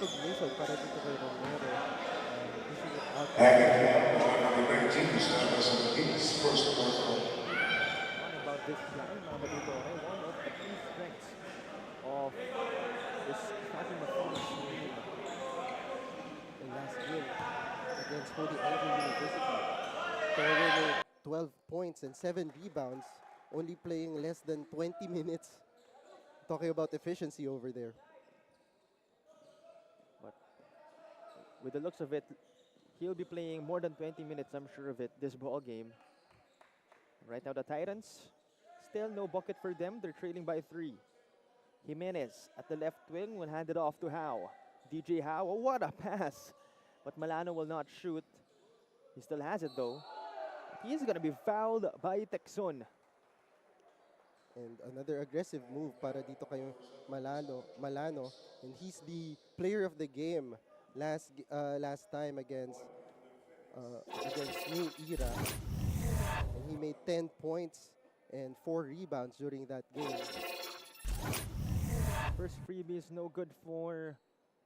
recognition para dito kay Romero. Pushing it out. Number 19, his first personal. Talking about this guy, Mamadou Torre, one of the key strengths of this Fatima Phoenix team In last game against Holy Angel University. Torre with 12 points and 7 rebounds, only playing less than 20 minutes. Talking about efficiency over there. But with the looks of it, he'll be playing more than 20 minutes, I'm sure of it, this ball game. Right now the Titans, still no bucket for them. They're trailing by 3. Jimenez at the left wing will hand it off to HAU. DJ HAU, oh, what a pass. But Malano will not shoot. He still has it though. He's gonna be fouled by Tecson. And another aggressive move para dito kay Malano. And he's the player of the game last time against New Era. And he made 10 points and 4 rebounds during that game. First freebie is no good for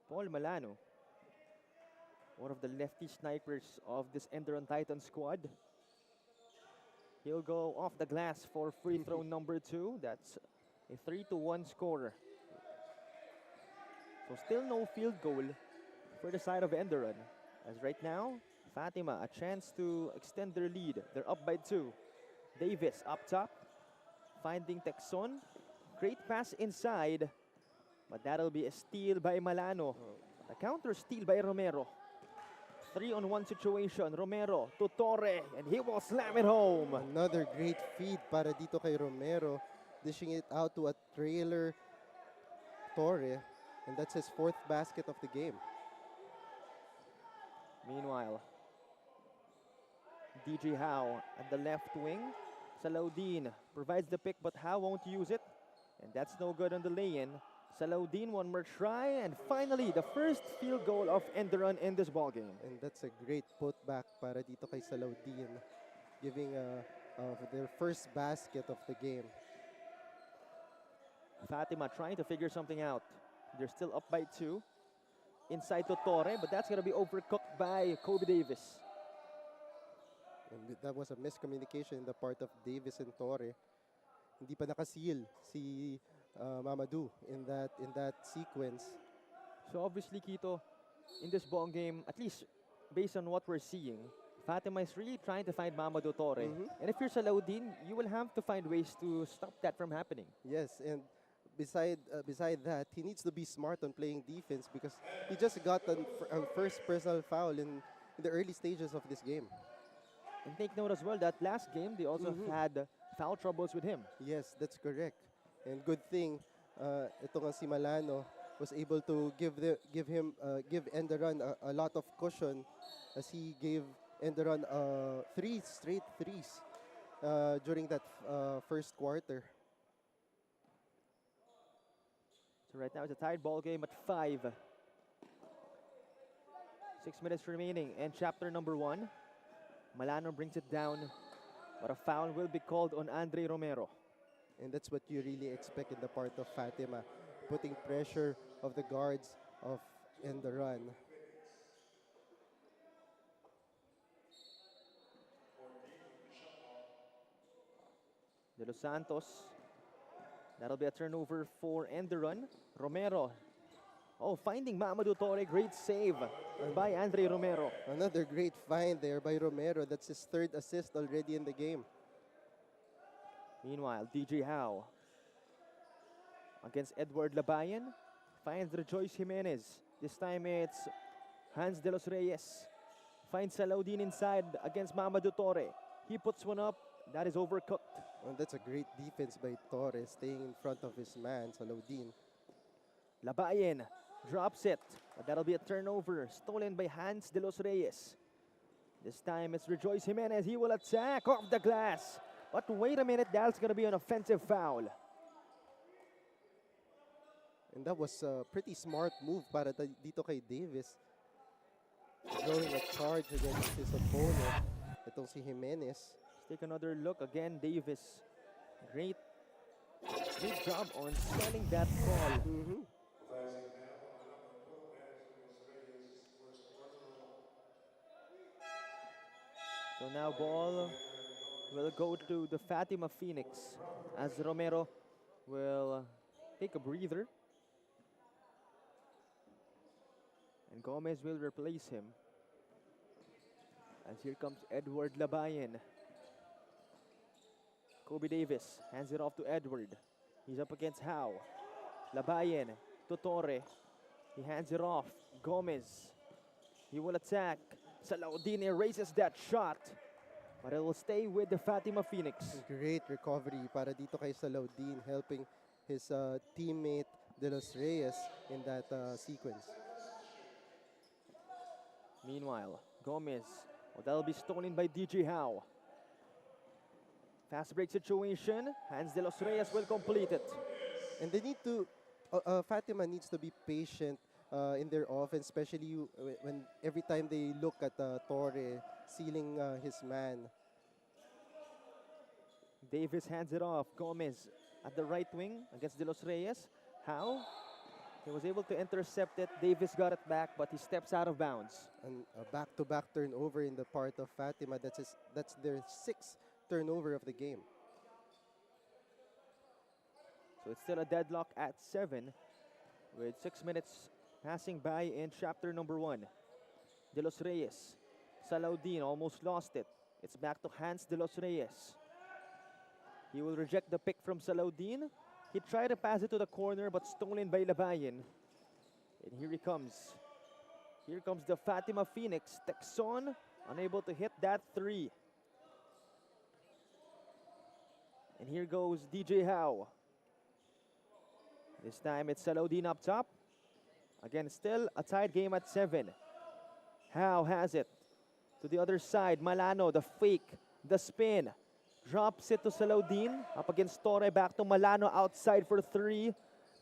Paul Malano, one of the lefty snipers of this Enderun Titan squad. He'll go off the glass for free throw number 2. That's a 3-1 score. So still no field goal for the side of Enderun. As right now, Fatima a chance to extend their lead. They're up by 2. Davis up top, finding Tecson. Great pass inside, but that'll be a steal by Malano. A counter steal by Romero. 3-on-1 situation. Romero to Torre, and he will slam it home. Another great feed para dito kay Romero, dishing it out to a trailer Torre, and that's his 4th basket of the game. Meanwhile, DJ HAU at the left wing. Salaudin provides the pick, but HAU won't use it, and that's no good on the lay-in. Salaudin, one more try, and finally the first field goal of Enderun in this ballgame. And that's a great putback para dito kay Salaudin, giving their first basket of the game. Fatima trying to figure something out. They're still up by 2. Inside to Torre, but that's going to be overcooked by Kobe Davis. And that was a miscommunication in the part of Davis and Torre. Hindi pa nakaseal si Mamadou in that sequence. So obviously, Quito, in this ball game, at least based on what we're seeing, Fatima is really trying to find Mamadou Torre. And if you're Salaudin, you will have to find ways to stop that from happening. Yes, and beside that, he needs to be smart on playing defense because he just got a first personal foul in the early stages of this game. And take note as well that last game, they also had foul troubles with him. Yes, that's correct. And good thing, ito nga si Malano was able to give Enderun a lot of cushion as he gave Enderun 3 straight threes during that first quarter. So right now it's a tied ball game at 5. 6 minutes remaining in chapter number 1. Malano brings it down, but a foul will be called on Andre Romero. And that's what you really expect in the part of Fatima, putting pressure of the guards of Enderun. De Los Santos, that'll be a turnover for Enderun. Romero, finding Mamadou Torre, great save by Andre Romero. Another great find there by Romero. That's his 3rd assist already in the game. Meanwhile, DJ HAU against Edward Labayan finds Rejoice Jimenez. This time it's Hans de los Reyes. Finds Salaudin inside against Mamadou Torre. He puts one up. That is overcooked. And that's a great defense by Torres, staying in front of his man, Salaudin. Labayan drops it, but that'll be a turnover. Stolen by Hans de los Reyes. This time it's Rejoice Jimenez. He will attack off the glass. But wait a minute, that's going to be an offensive foul. And that was a pretty smart move para dito kay Davis. Drawing a charge against his opponent. Itong si Jimenez. Let's take another look. Again, Davis. Great job on selling that call. So now ball will go to the Fatima Phoenix as Romero will take a breather. And Gomez will replace him. As here comes Edward Labayan. Kobe Davis hands it off to Edward. He's up against HAU. Labayan to Torre. He hands it off. Gomez. He will attack. Salaudin erases that shot. But it will stay with the Fatima Phoenix. Great recovery para dito kay Salaudin, helping his teammate De Los Reyes in that sequence. Meanwhile, Gomez. Well, that'll be stolen by DJ HAU. Fast break situation. Hans De Los Reyes will complete it. And they need to, Fatima needs to be patient in their offense, especially when every time they look at Torre sealing his man. Davis hands it off. Gomez at the right wing against De Los Reyes. HAU? He was able to intercept it. Davis got it back, but he steps out of bounds. And a back-to-back turnover in the part of Fatima. That's their 6th turnover of the game. So it's still a deadlock at 7 with 6 minutes passing by in chapter number 1. De Los Reyes. Salaudin almost lost it. It's back to Hans De Los Reyes. He will reject the pick from Salaudin. He tried to pass it to the corner but stolen by Labayan. And here he comes. Here comes the Fatima Phoenix. Texon unable to hit that 3. And here goes DJ HAU. This time it's Salaudin up top. Again, still a tied game at 7. HAU has it. To the other side, Malano, the fake, the spin. Drops it to Salaudin. Up against Torre, back to Malano outside for 3.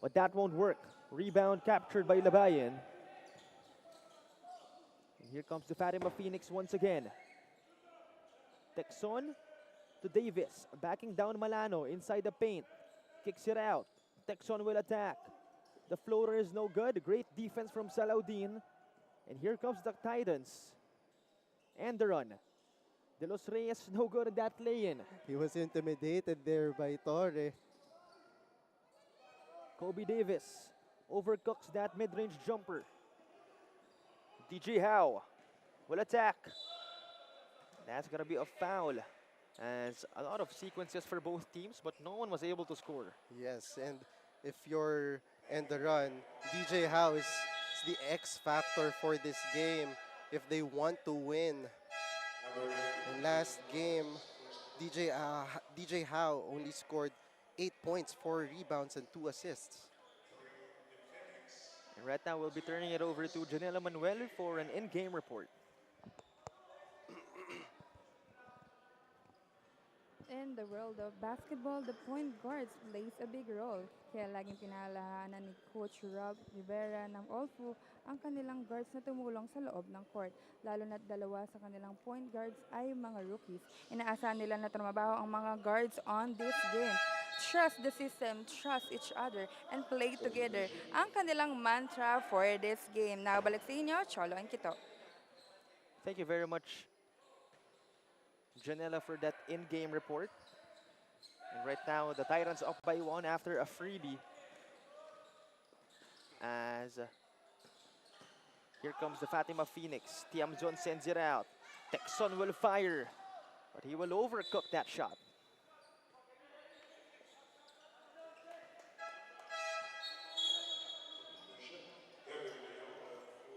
But that won't work. Rebound captured by Labayan. And here comes the Fatima Phoenix once again. Texon to Davis. Backing down Malano inside the paint. Kicks it out. Texon will attack. The floater is no good. Great defense from Salaudin. And here comes the Titans. Enderun. De Los Reyes no good at that lay-in. He was intimidated there by Torre. Kobe Davis overcooks that mid-range jumper. DJ HAU will attack. That's going to be a foul. As a lot of sequences for both teams, but no one was able to score. Yes, and if you're Enderun, DJ HAU is the X factor for this game if they want to win. In last game, DJ HAU only scored 8 points, 4 rebounds, and 2 assists. And right now, we'll be turning it over to Janela Manuel for an in-game report. In the world of basketball, the point guards plays a big role. Kaya laging pinaalalahanan ni Coach Rob Rivera ng OLFU ang kanilang guards na tumulong sa loob ng court. Lalo na't dalawa sa kanilang point guards ay mga rookies. Inaasahan nila na trumabaho ang mga guards on this game. Trust the system, trust each other, and play together. Ang kanilang mantra for this game. Nakabalik sa inyo, Cholo and Kito. Thank you very much, Janela, for that in-game report. And right now, the Titans up by 1 after a freebie. As here comes the Fatima Phoenix. Tiamzon sends it out. Texon will fire, but he will overcook that shot.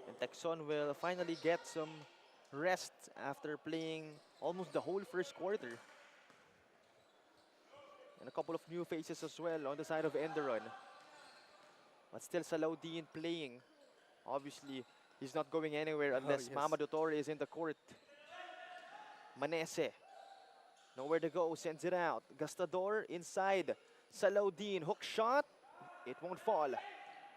And Texon will finally get some rest after playing almost the whole first quarter. And a couple of new faces as well on the side of Enderun. But still Salaudin playing. Obviously, he's not going anywhere unless Mamadou Torre is in the court. Manese, nowhere to go, sends it out. Gastador inside. Salaudin, hook shot. It won't fall.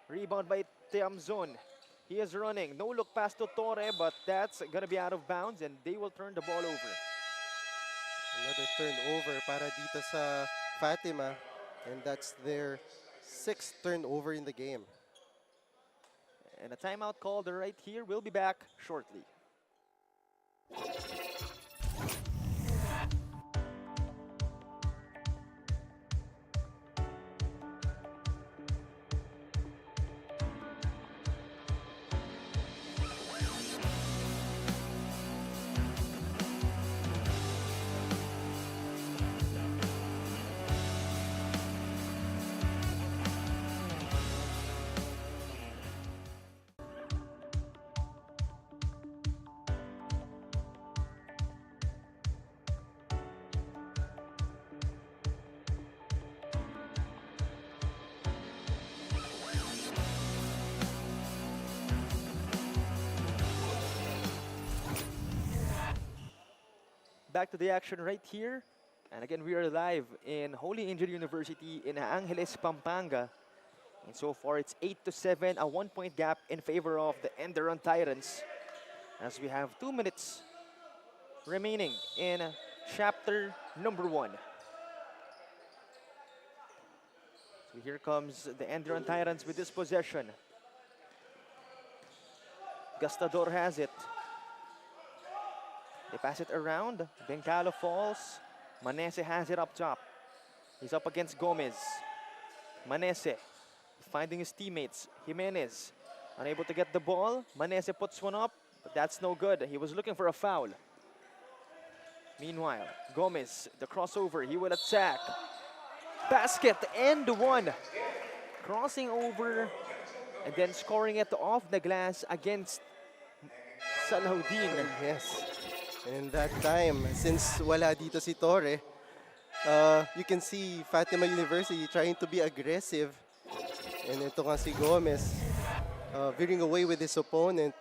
Rebound by Tiamzon. He is running. No look pass to Torre, but that's going to be out of bounds and they will turn the ball over. Another turnover para dito sa Fatima, and that's their 6th turnover in the game. And a timeout called right here. We'll be back shortly. Back to the action right here. And again, we are live in Holy Angel University in Angeles, Pampanga. And so far, it's 8-7, a 1-point gap in favor of the Enderun Titans. As we have 2 minutes remaining in chapter number 1. So here comes the Enderun Titans with this possession. Gastador has it. They pass it around. Bengalo falls. Manese has it up top. He's up against Gomez. Manese finding his teammates. Jimenez unable to get the ball. Manese puts one up, but that's no good. He was looking for a foul. Meanwhile, Gomez, the crossover, he will attack. Basket and one. Crossing over and then scoring it off the glass against Salahuddin. Yes. And that time, since wala dito si Torre, you can see Fatima University trying to be aggressive. And ito nga si Gomez, veering away with his opponent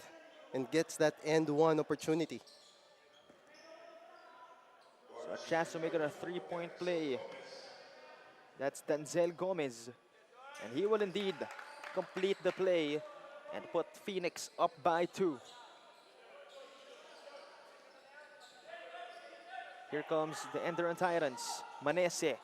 and gets that end one opportunity. So a chance to make it a three-point play. That's Denzel Gomez. And he will indeed complete the play and put Phoenix up by 2. Here comes the Enderun Titans. Manese,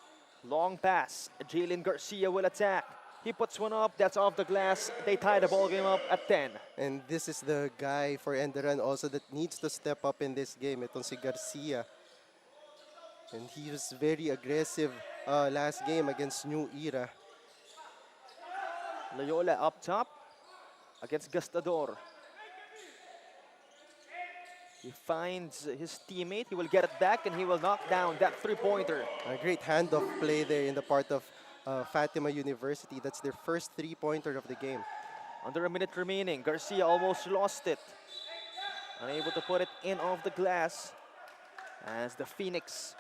long pass. Jalen Garcia will attack. He puts one up, that's off the glass. They tie the ball game up at 10. And this is the guy for Enderun also that needs to step up in this game. Itong si Garcia. And he was very aggressive last game against New Era. Loyola up top against Gastador. He finds his teammate. He will get it back and he will knock down that three-pointer. A great handoff play there in the part of Fatima University. That's their first three-pointer of the game. Under a minute remaining. Garcia almost lost it. Unable to put it in off the glass as the Phoenix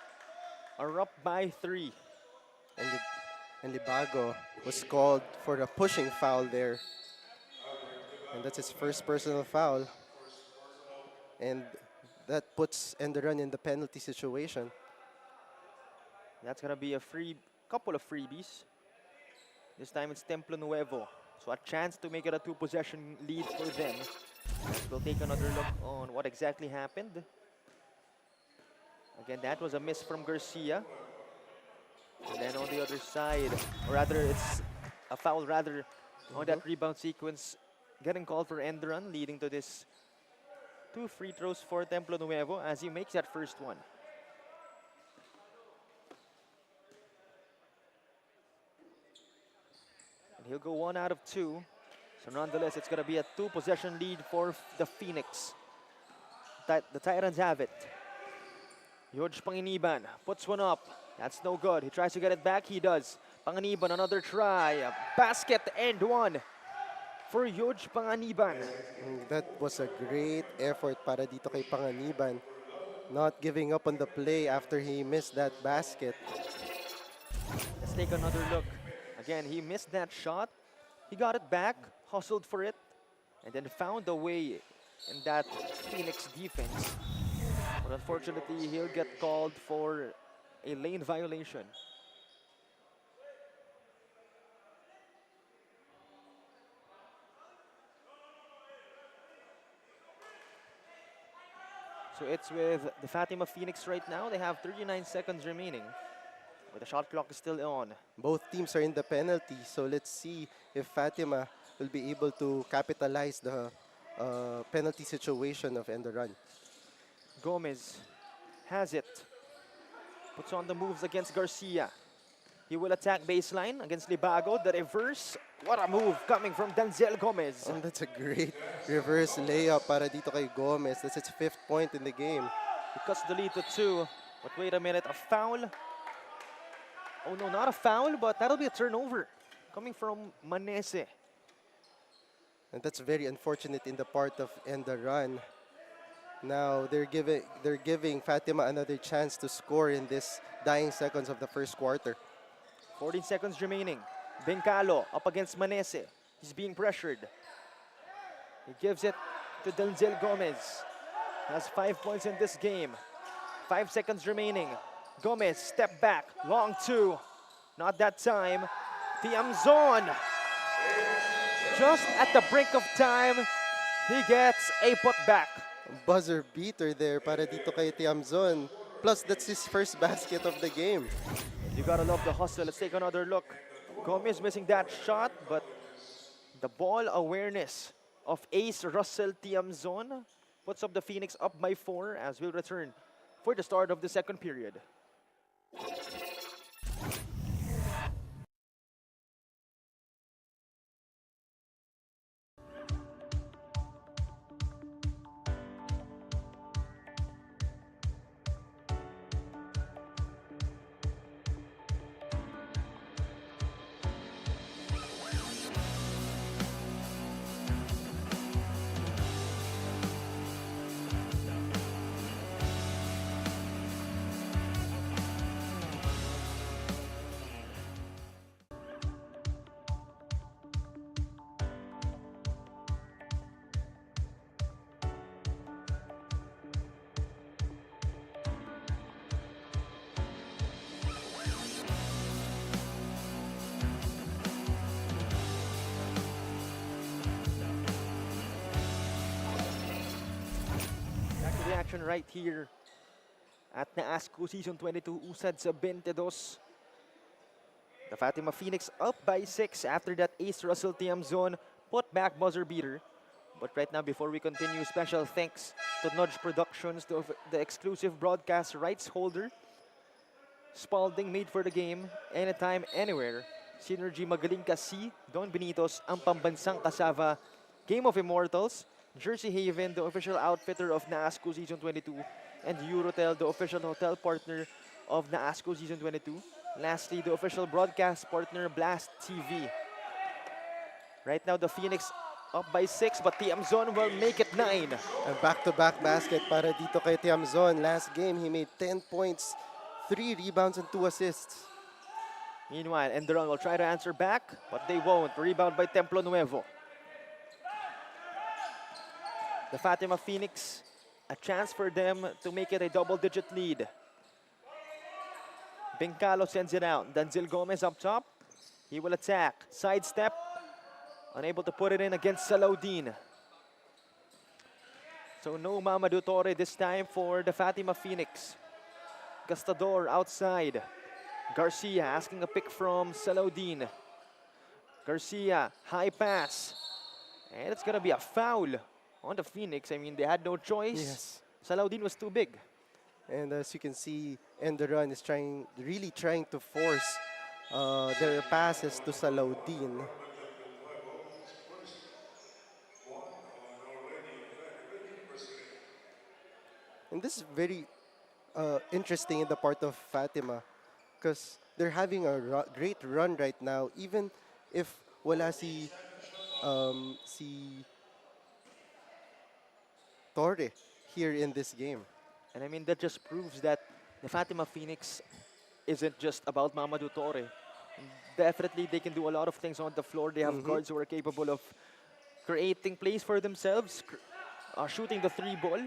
are up by 3. And Libago was called for a pushing foul there. And that's his first personal foul. And that puts Enderun in the penalty situation. That's going to be a couple of freebies. This time it's Templo Nuevo. So a chance to make it a 2-possession lead for them. We'll take another look on what exactly happened. Again, that was a miss from Garcia. And then on the other side, or rather it's a foul rather on that rebound sequence. Getting called for Enderun, leading to this 2 free throws for Templo Nuevo as he makes that first one. And he'll go 1 out of 2. So nonetheless, it's going to be a 2-possession lead for the Phoenix. The Titans have it. Jorge Panginiban puts one up. That's no good. He tries to get it back. He does. Panginiban, another try. A basket and one for Jorge Panginiban. That was a great effort para dito kay Panginiban. Not giving up on the play after he missed that basket. Let's take another look. Again, he missed that shot. He got it back, hustled for it, and then found a way in that Phoenix defense. But unfortunately, he'll get called for a lane violation. So it's with the Fatima Phoenix right now. They have 39 seconds remaining. But the shot clock is still on. Both teams are in the penalty, so let's see if Fatima will be able to capitalize the penalty situation of Enderun. Gomez has it. Puts on the moves against Garcia. He will attack baseline against Libago. The reverse. What a move coming from 𝐍𝐀𝐀𝐒𝐒𝐔. And that's a great reverse layup para dito kay Gomez. That's its 5th point in the game. He cuts the lead to 2. But wait a minute, a foul. Oh no, not a foul, but that'll be a turnover coming from Manese. And that's very unfortunate in the part of ENDERUN. Now they're giving Fatima another chance to score in this dying seconds of the first quarter. 14 seconds remaining. Bengkalo up against Manese. He's being pressured. He gives it to 𝐍𝐀𝐀𝐒𝐿. Has 5 points in this game. 5 seconds remaining. Gomez, step back, long 2. Not that time. Tiamzon, just at the brink of time, he gets a putback. Buzzer beater there para dito kay Tiamzon. Plus, that's his first basket of the game. You gotta love the hustle. Let's take another look. Gomez missing that shot, but the ball awareness of ace Russell Tiamzon puts up the Phoenix up by 4 as we'll return for the start of the second period. Action right here at NAASCU Season 22 usad sa 22. The Fatima Phoenix up by 6 after that ace Russell Tiamzon put back buzzer beater. But right now, before we continue, special thanks to Nudge Productions, to the exclusive broadcast rights holder. Spalding made for the game, anytime, anywhere. Synergy Magaling Kasi, Don Benitos, ang pambansang kasava. Game of Immortals, Jersey Haven, the official outfitter of NAASCU Season 22, and Eurotel, the official hotel partner of NAASCU Season 22. Lastly, the official broadcast partner, Blast TV. Right now, the Phoenix up by 6, but Tiamzon will make it 9. A back-to-back basket para dito kay Tiamzon. Last game, he made 10 points, 3 rebounds, and 2 assists. Meanwhile, ENDERUN will try to answer back, but they won't. Rebound by Templo Nuevo. The Fatima Phoenix, a chance for them to make it a double-digit lead. Bengkalo sends it out. 𝐍𝐀𝐀𝐒𝐿 up top. He will attack. Sidestep. Unable to put it in against Salaudin. So no Mamadou Torre this time for the Fatima Phoenix. Gastador outside. Garcia asking a pick from Salaudin. Garcia, high pass. And it's going to be a foul on the Phoenix. I mean, they had no choice. Yes. Salaudin was too big. And as you can see, ENDERUN is really trying to force their passes to Salaudin. And this is very interesting in the part of Fatima because they're having a great run right now, even if wala si Torre here in this game. And I mean, that just proves that the Fatima Phoenix isn't just about Mamadou Torre. Definitely, they can do a lot of things on the floor. They have guards who are capable of creating plays for themselves, shooting the 3 ball,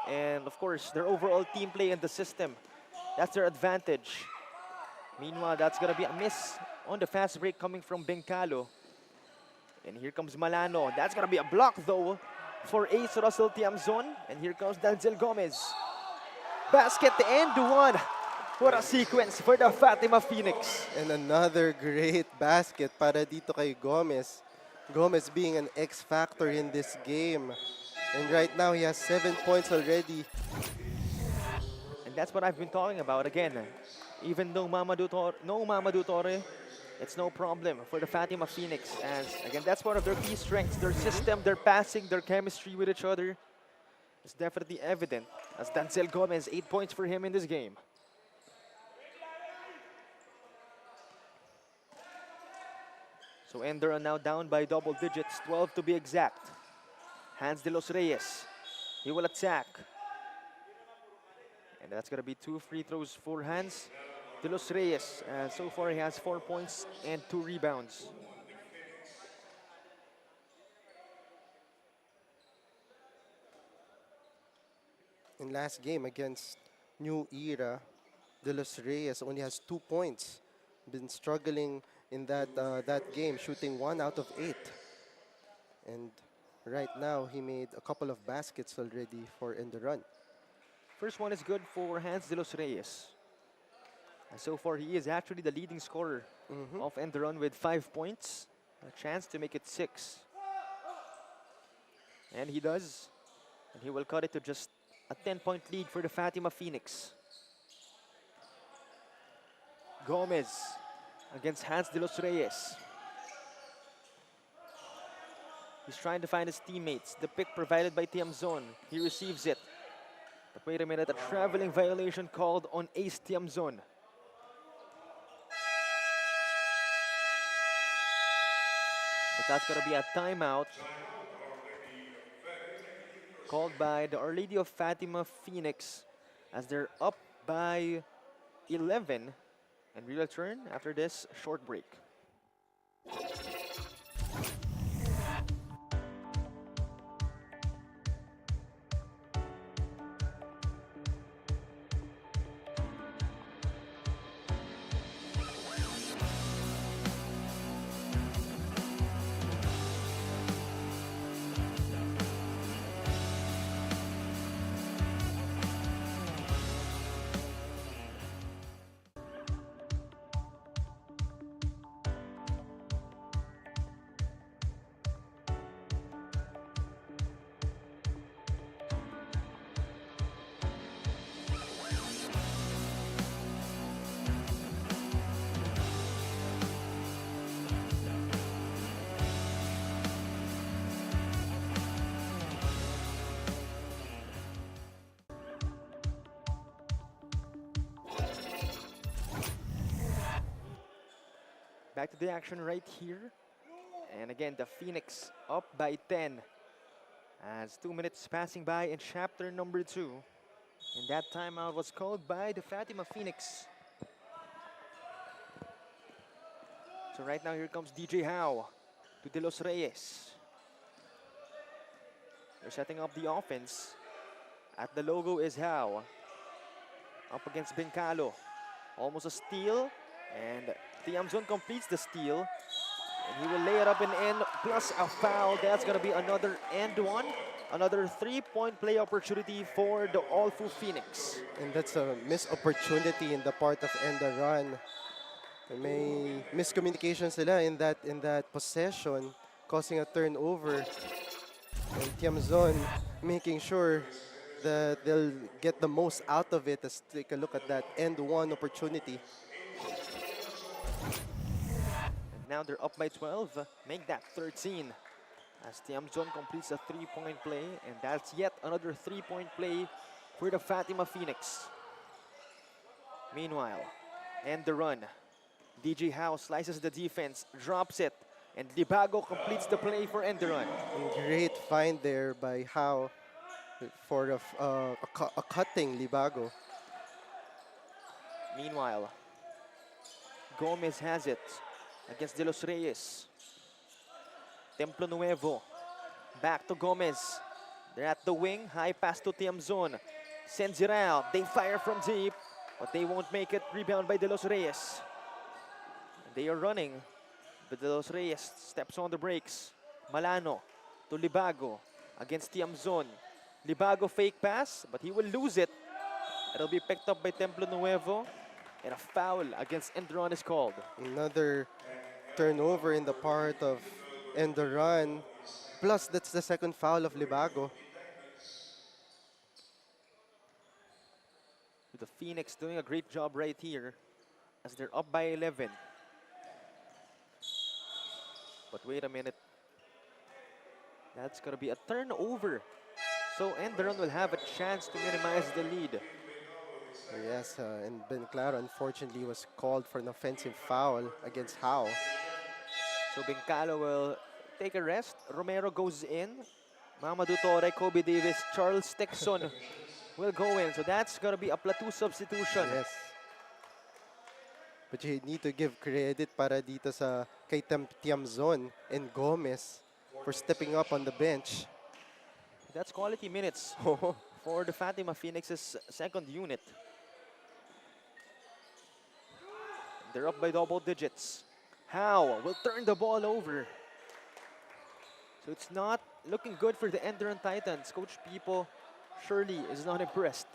and of course, their overall team play in the system. That's their advantage. Meanwhile, that's going to be a miss on the fast break coming from Bengkalo. And here comes Malano. That's going to be a block, though, for ace Russell Tiamzon. And here comes 𝐍𝐀𝐀𝐒𝐿. Basket and 1. What a sequence for the Fatima Phoenix. And another great basket para dito kay Gomez. Gomez being an X factor in this game. And right now, he has 7 points already. And that's what I've been talking about. Again, even though no Mamadou Torre, it's no problem for the Fatima Phoenix. As again, that's one of their key strengths. Their system, their passing, their chemistry with each other is definitely evident. As Dancel Gomez, 8 points for him in this game. So Enderun now down by double digits, 12 to be exact. Hans de los Reyes, he will attack. And that's gonna be 2 free throws for Hans de los Reyes. So far he has 4 points and 2 rebounds. In last game against New Era, De Los Reyes only has 2 points. Been struggling in that game, shooting 1 out of 8. And right now, he made a couple of baskets already for ENDERUN. First one is good for Hans de los Reyes. And so far, he is actually the leading scorer of ENDERUN with 5 points. A chance to make it 6. And he does. And he will cut it to just a 10-point lead for the Fatima Phoenix. Gomez against Hans de los Reyes. He's trying to find his teammates. The pick provided by Tiamzon. He receives it. But wait a minute, a traveling violation called on Ace Tiamzon. But that's going to be a timeout called by the Our Lady of Fatima Phoenix as they're up by 11. And we return after this short break. Back to the action right here. And again, the Phoenix up by 10. As 2 minutes passing by in chapter number 2. And that timeout was called by the Fatima Phoenix. So right now, here comes DJ HAU to De Los Reyes. They're setting up the offense. At the logo is HAU. Up against Bencalo. Almost a steal. And Tiamzon completes the steal. And he will lay it up and in, plus a foul. That's going to be another and one. Another 3-point play opportunity for the OLFU Phoenix. And that's a missed opportunity in the part of ENDERUN. May miscommunication sila in that possession, causing a turnover. And Tiamzon making sure that they'll get the most out of it. Let's take a look at that end one opportunity. And now they're up by 12, make that 13. As Tiamzon completes a 3-point play, and that's yet another 3-point play for the Fatima Phoenix. Meanwhile, ENDERUN. DJ HAU slices the defense, drops it, and Libago completes the play for ENDERUN. Great find there by HAU for a cutting Libago. Meanwhile, Gomez has it against De Los Reyes. Templo Nuevo, back to Gomez. They're at the wing, high pass to Tiamzon. Sends it out, they fire from deep, but they won't make it. Rebound by De Los Reyes. They are running, but De Los Reyes steps on the brakes. Malano to Libago against Tiamzon. Libago fake pass, but he will lose it. It'll be picked up by Templo Nuevo, and a foul against ENDERUN is called. Another turnover in the part of ENDERUN. Plus, that's the second foul of Libago. The Phoenix doing a great job right here as they're up by 11. But wait a minute. That's going to be a turnover. So Enderun will have a chance to minimize the lead. Yes, and Ben Claro unfortunately was called for an offensive foul against HAU. So Bengkalo will take a rest. Romero goes in. Mamadou Torre, Kobe Davis, Charles Texon will go in. So that's going to be a platoon substitution. Yes. But you need to give credit para dito sa kay Tiamzon and Gomez for stepping up on the bench. That's quality minutes for the Fatima Phoenix's second unit. They're up by double digits. HAU will turn the ball over. So it's not looking good for the Enderun Titans. Coach Pipo surely is not impressed.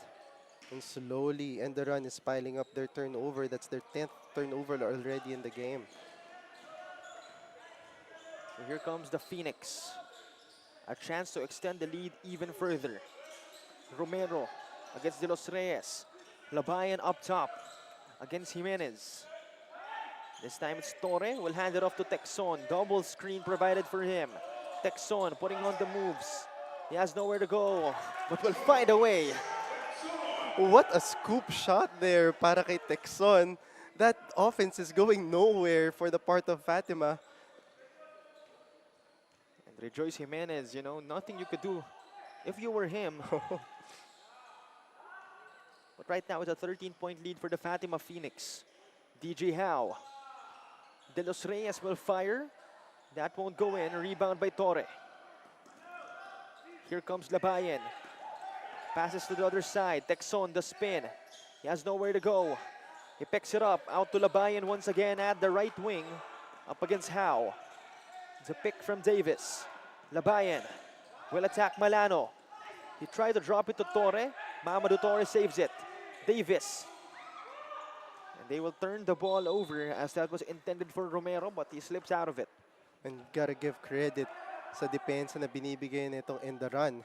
And slowly, Enderun is piling up their turnover. That's their 10th turnover already in the game. So here comes the Phoenix. A chance to extend the lead even further. Romero against De Los Reyes. Labayan up top against Jimenez. This time it's Torre. Will hand it off to Texon. Double screen provided for him. Texon putting on the moves. He has nowhere to go, but will find a way. What a scoop shot there para kay Texon. That offense is going nowhere for the part of Fatima. And Rejoice Jimenez, you know, nothing you could do if you were him. But right now it's a 13-point lead for the Fatima Phoenix. DJ HAU. De Los Reyes will fire. That won't go in. Rebound by Torre. Here comes Labayan. Passes to the other side. Texon, the spin. He has nowhere to go. He picks it up. Out to Labayan once again at the right wing. Up against HAU. It's a pick from Davis. Labayan will attack Malano. He tried to drop it to Torre. Mamadou Torre saves it. Davis. And they will turn the ball over as that was intended for Romero, but he slips out of it. And gotta give credit sa depensa na binibigay nitong Enderun.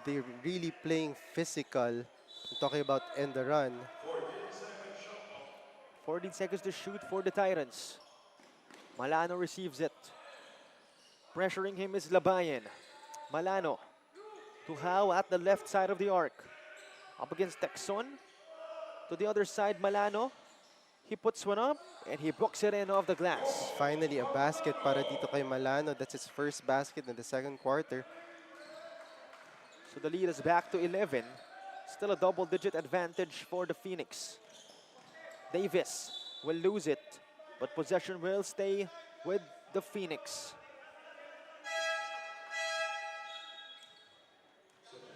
They're really playing physical. I'm talking about Enderun. 14 seconds to shoot for the Titans. Malano receives it. Pressuring him is Labayan. Malano to HAU at the left side of the arc. Up against Texon. To the other side, Malano. He puts one up and he books it in off the glass. Finally, a basket para dito kay Malano. That's his first basket in the second quarter. So the lead is back to 11. Still a double-digit advantage for the Phoenix. Davis will lose it, but possession will stay with the Phoenix.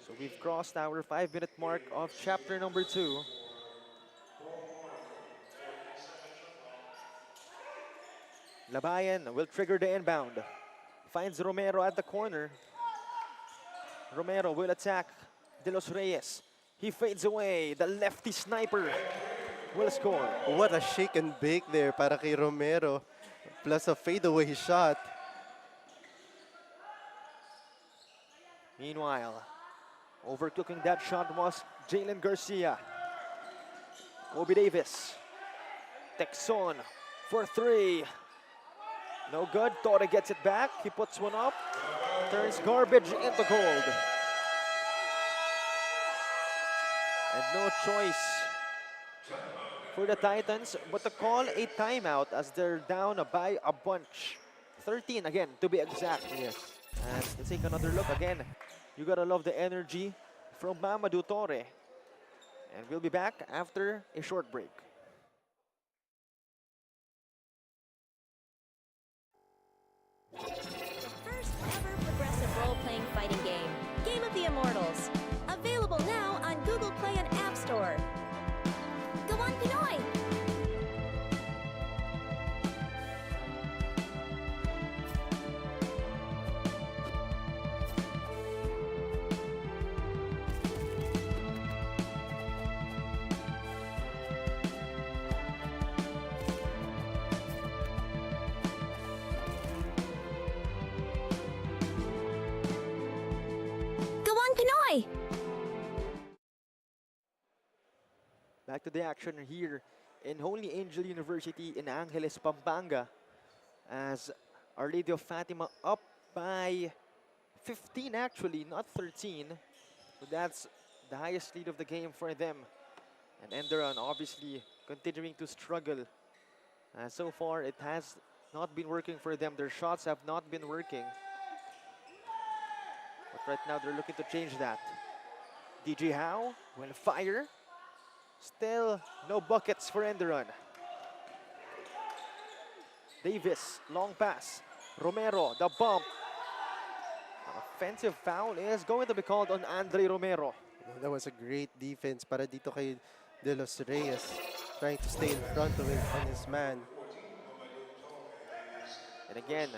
So we've crossed our 5-minute mark of chapter number 2. Labayan will trigger the inbound. Finds Romero at the corner. Romero will attack De Los Reyes. He fades away. The lefty sniper will score. What a shake and bake there para kay Romero. Plus a fadeaway shot. Meanwhile, overcooking that shot was Jalen Garcia. Kobe Davis. Texon for 3. No good. Torre gets it back. He puts one up. Turns garbage into gold. And no choice for the Titans but to call a timeout as they're down by a bunch. 13 again, to be exact. Yes. And let's take another look again. You gotta love the energy from Mamadou Torre. And we'll be back after a short break. First ever progressive role-playing fighting game, Game of the Immortals. Available now on Google Play and App Store. Go on, Pinoy! Go on, Pinoy! Back to the action here in Holy Angel University in Angeles, Pampanga, as Our Lady of Fatima up by 15 actually, not 13. So that's the highest lead of the game for them. And Enderun obviously continuing to struggle. So far, it has not been working for them. Their shots have not been working. But right now, they're looking to change that. DJ HAU will fire. Still no buckets for Enderun. Davis, long pass. Romero, the bump. An offensive foul is going to be called on Andre Romero. That was a great defense para dito kay De Los Reyes, trying to stay in front of it on his man. And again,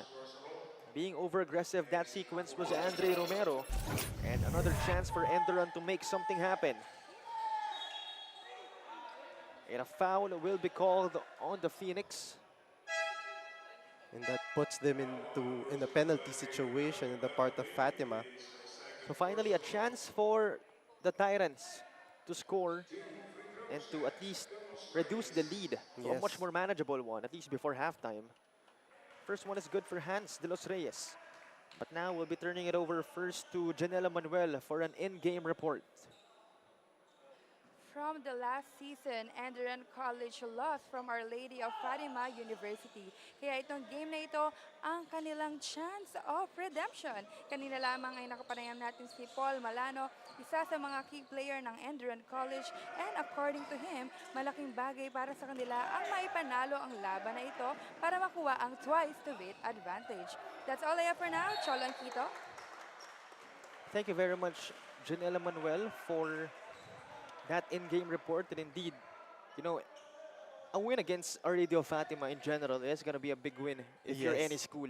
being over-aggressive, that sequence was Andre Romero. And another chance for Enderun to make something happen. And a foul will be called on the Phoenix. And that puts them in a penalty situation in the part of Fatima. So finally, a chance for the Titans to score and to at least reduce the lead to a much more manageable one, at least before halftime. First one is good for Hans De Los Reyes. But now we'll be turning it over first to Janela Manuel for an in-game report. From the last season, Enderun College lost from Our Lady of Fatima University. Kaya itong game na ito, ang kanilang chance of redemption. Kanina lamang ay nakapanayam natin si Paul Malano, isa sa mga key player ng Enderun College, and according to him, malaking bagay para sa kanila ang maipanalo ang laban na ito para makuha ang twice-to-beat advantage. That's all I have for now. Cholon Quito. Thank you very much, Janela Manuel, for that in-game report. And indeed, you know, a win against Our Lady of Fatima in general is going to be a big win if you're any school.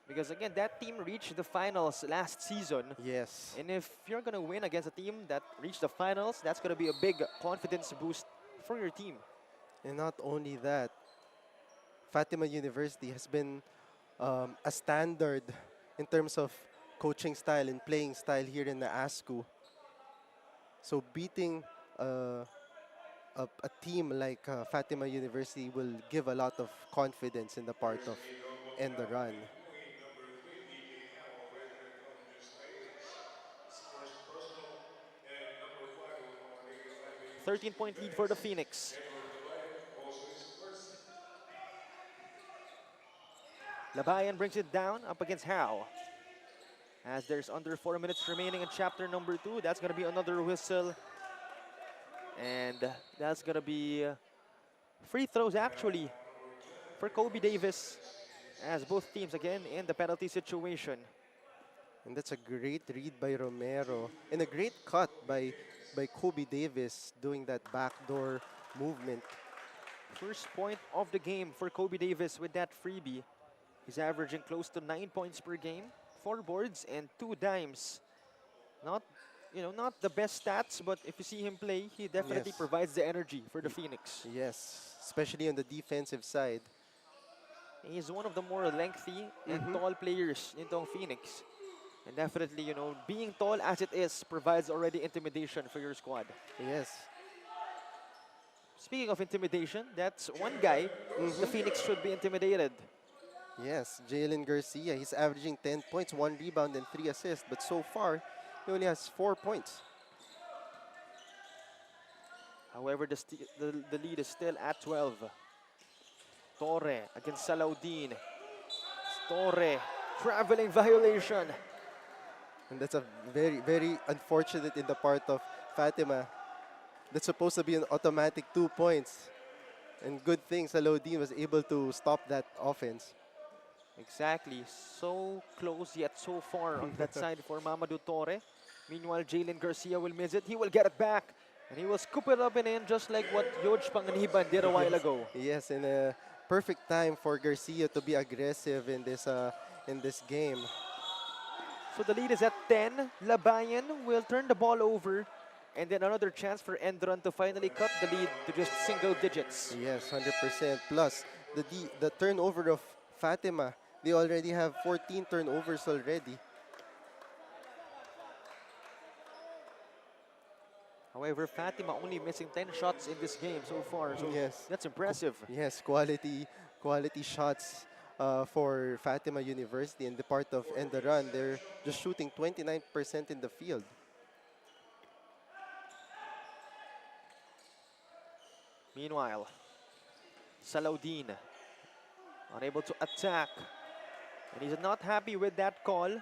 Because again, that team reached the finals last season. Yes. And if you're going to win against a team that reached the finals, that's going to be a big confidence boost for your team. And not only that, Fatima University has been a standard in terms of coaching style and playing style here in the NAASCU. So beating a team like Fatima University will give a lot of confidence in the part of Enderun. 13-point lead for the Phoenix. Labayan brings it down up against HAU. As there's under 4 minutes remaining in chapter number 2, that's going to be another whistle. And that's going to be free throws actually for Kobe Davis, as both teams again in the penalty situation. And that's a great read by Romero and a great cut by Kobe Davis doing that backdoor movement. First point of the game for Kobe Davis with that freebie. He's averaging close to 9 points per game, 4 boards and 2 dimes. Not the best stats, but if you see him play, he definitely provides the energy for the Phoenix. Yes, especially on the defensive side. He's one of the more lengthy and tall players in the Phoenix. And definitely, being tall as it is provides already intimidation for your squad. Yes. Speaking of intimidation, that's one guy the Phoenix should be intimidated. Yes, Jalen Garcia. He's averaging 10 points, 1 rebound, and 3 assists. But so far, he only has 4 points. However, the lead is still at 12. Torre against Salaudin. Torre, traveling violation. And that's a very, very unfortunate in the part of Fatima. That's supposed to be an automatic 2 points. And good thing Salaudin was able to stop that offense. Exactly. So close yet so far on that side for Mamadou Torre. Meanwhile, Jalen Garcia will miss it. He will get it back. And he will scoop it up and in just like what 𝐍ᴜᴅ did a while ago. Yes, and a perfect time for Garcia to be aggressive in this game. So the lead is at 10. Labayan will turn the ball over. And then another chance for Enderun to finally cut the lead to just single digits. Yes, 100%. Plus, the turnover of Fatima, they already have 14 turnovers already. However, Fatima only missing 10 shots in this game so far. So Yes. that's impressive. Yes, quality shots for Fatima University. In the part of ENDERUN, they're just shooting 29% in the field. Meanwhile, Salaudin unable to attack. And he's not happy with that call.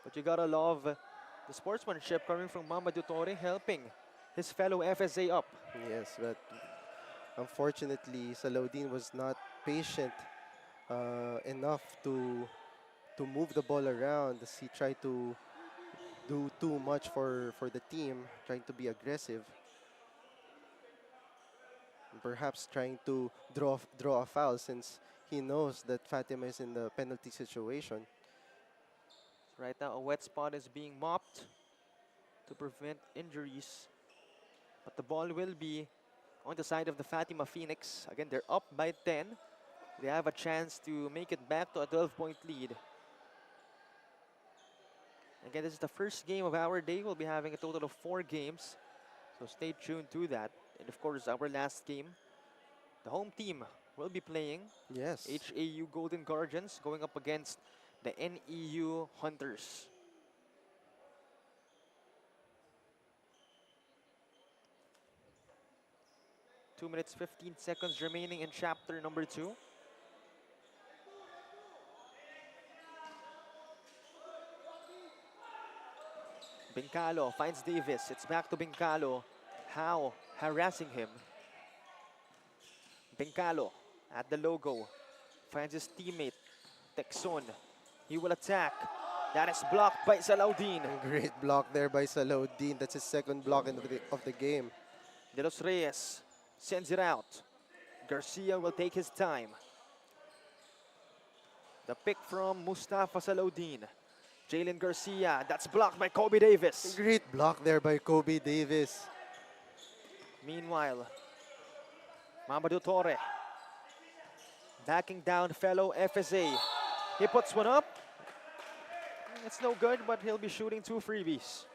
But you gotta love the sportsmanship coming from Mamadou Torre, helping his fellow FSA up. Yes, but unfortunately, Salaudin was not patient enough to move the ball around as he tried to do too much for the team, trying to be aggressive. And perhaps trying to draw a foul since he knows that Fatima is in the penalty situation. Right now, a wet spot is being mopped to prevent injuries. But the ball will be on the side of the Fatima Phoenix. Again, they're up by 10. They have a chance to make it back to a 12-point lead. Again, this is the first game of our day. We'll be having a total of 4 games. So stay tuned to that. And of course, our last game, the home team will be playing Yes. HAU Golden Guardians going up against the NEU Hunters. Two minutes, 15 seconds remaining in chapter number 2. Bengkalo finds Davis. It's back to Bengkalo. HAU harassing him. Bengkalo at the logo. Finds his teammate, Texon. He will attack. That is blocked by Salaudin. Great block there by Salaudin. That's his second block of the game. De Los Reyes sends it out. Garcia will take his time. The pick from Mustafa Salaudin. Jalen Garcia, that's blocked by Kobe Davis. Great block there by Kobe Davis. Meanwhile, Mamadou Torre backing down fellow FSA. He puts one up. It's no good, but he'll be shooting 2 freebies.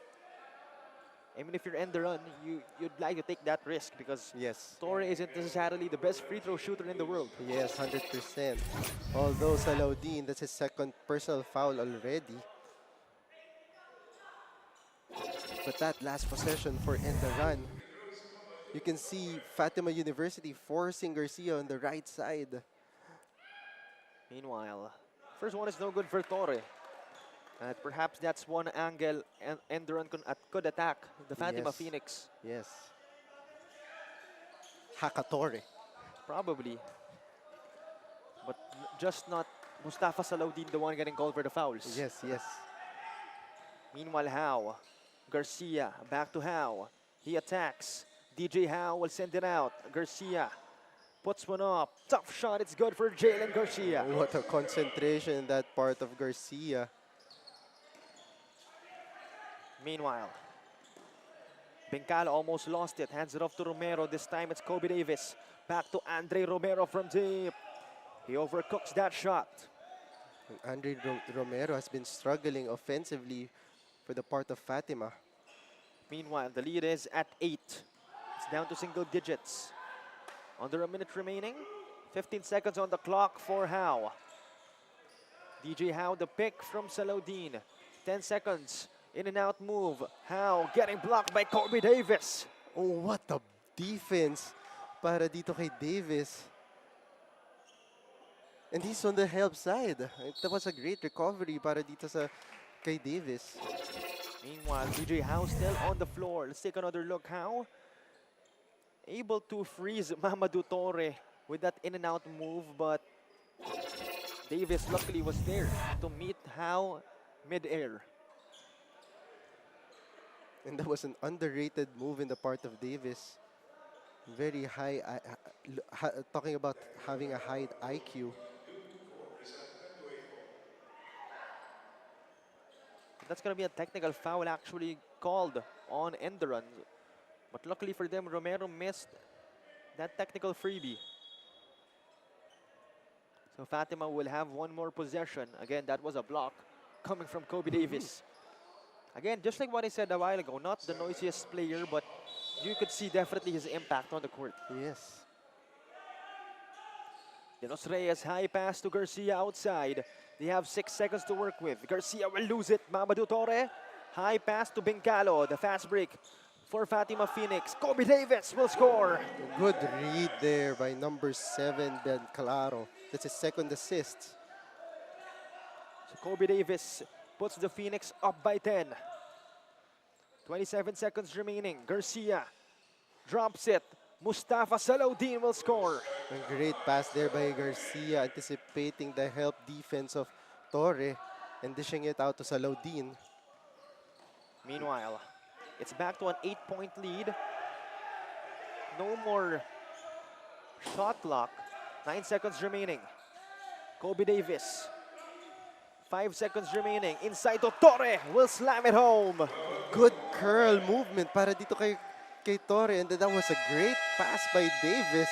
Even if you're ENDERUN, you'd like to take that risk because Yes. Torre isn't necessarily the best free throw shooter in the world. Yes, 100%. Although Salaudin, that's his second personal foul already. But that last possession for ENDERUN, you can see Fatima University forcing Garcia on the right side. Meanwhile, first one is no good for Torre. And perhaps that's one angle ENDERUN could attack the Fatima Yes. Phoenix. Yes. Hakatore. Probably. But just not Mustafa Salaudin, the one getting called for the fouls. Yes, yes. Meanwhile, HAU. Garcia, back to HAU. He attacks. DJ HAU will send it out. Garcia puts one up. Tough shot, it's good for Jalen Garcia. What a concentration in that part of Garcia. Meanwhile, Bengkalo almost lost it. Hands it off to Romero. This time it's Kobe Davis. Back to Andre Romero from deep. He overcooks that shot. Andre Romero has been struggling offensively for the part of Fatima. Meanwhile, the lead is at 8. It's down to single digits. Under a minute remaining. 15 seconds on the clock for HAU. DJ HAU, the pick from Salaudin. 10 seconds. In and out move. HAU getting blocked by Kobe Davis. Oh, what a defense para dito kay Davis. And he's on the help side. That was a great recovery para dito sa kay Davis. Meanwhile, DJ HAU still on the floor. Let's take another look. HAU able to freeze Mamadou Torre with that in and out move, but Davis luckily was there to meet HAU mid-air. And that was an underrated move in the part of Davis. Very high, talking about having a high IQ. That's going to be a technical foul actually called on ENDERUN. But luckily for them, Romero missed that technical freebie. So Fatima will have one more possession. Again, that was a block coming from Kobe Davis. Again, just like what I said a while ago, not the noisiest player, but you could see definitely his impact on the court. Yes. De Los Reyes, high pass to Garcia outside. They have 6 seconds to work with. Garcia will lose it. Mamadou Torre, high pass to Bengalo. The fast break for Fatima Phoenix. Kobe Davis will score. Good read there by number 7, Ben Claro. That's his second assist. So Kobe Davis puts the Phoenix up by 10. 27 seconds remaining. Garcia drops it. Mustafa Salaudin will score. A great pass there by Garcia, anticipating the help defense of Torre and dishing it out to Salaudin. Meanwhile, it's back to an 8-point lead. No more shot clock. 9 seconds remaining. Kobe Davis. 5 seconds remaining. Inside to Torre. Will slam it home. Good curl movement para dito kay Torre, and that was a great pass by Davis.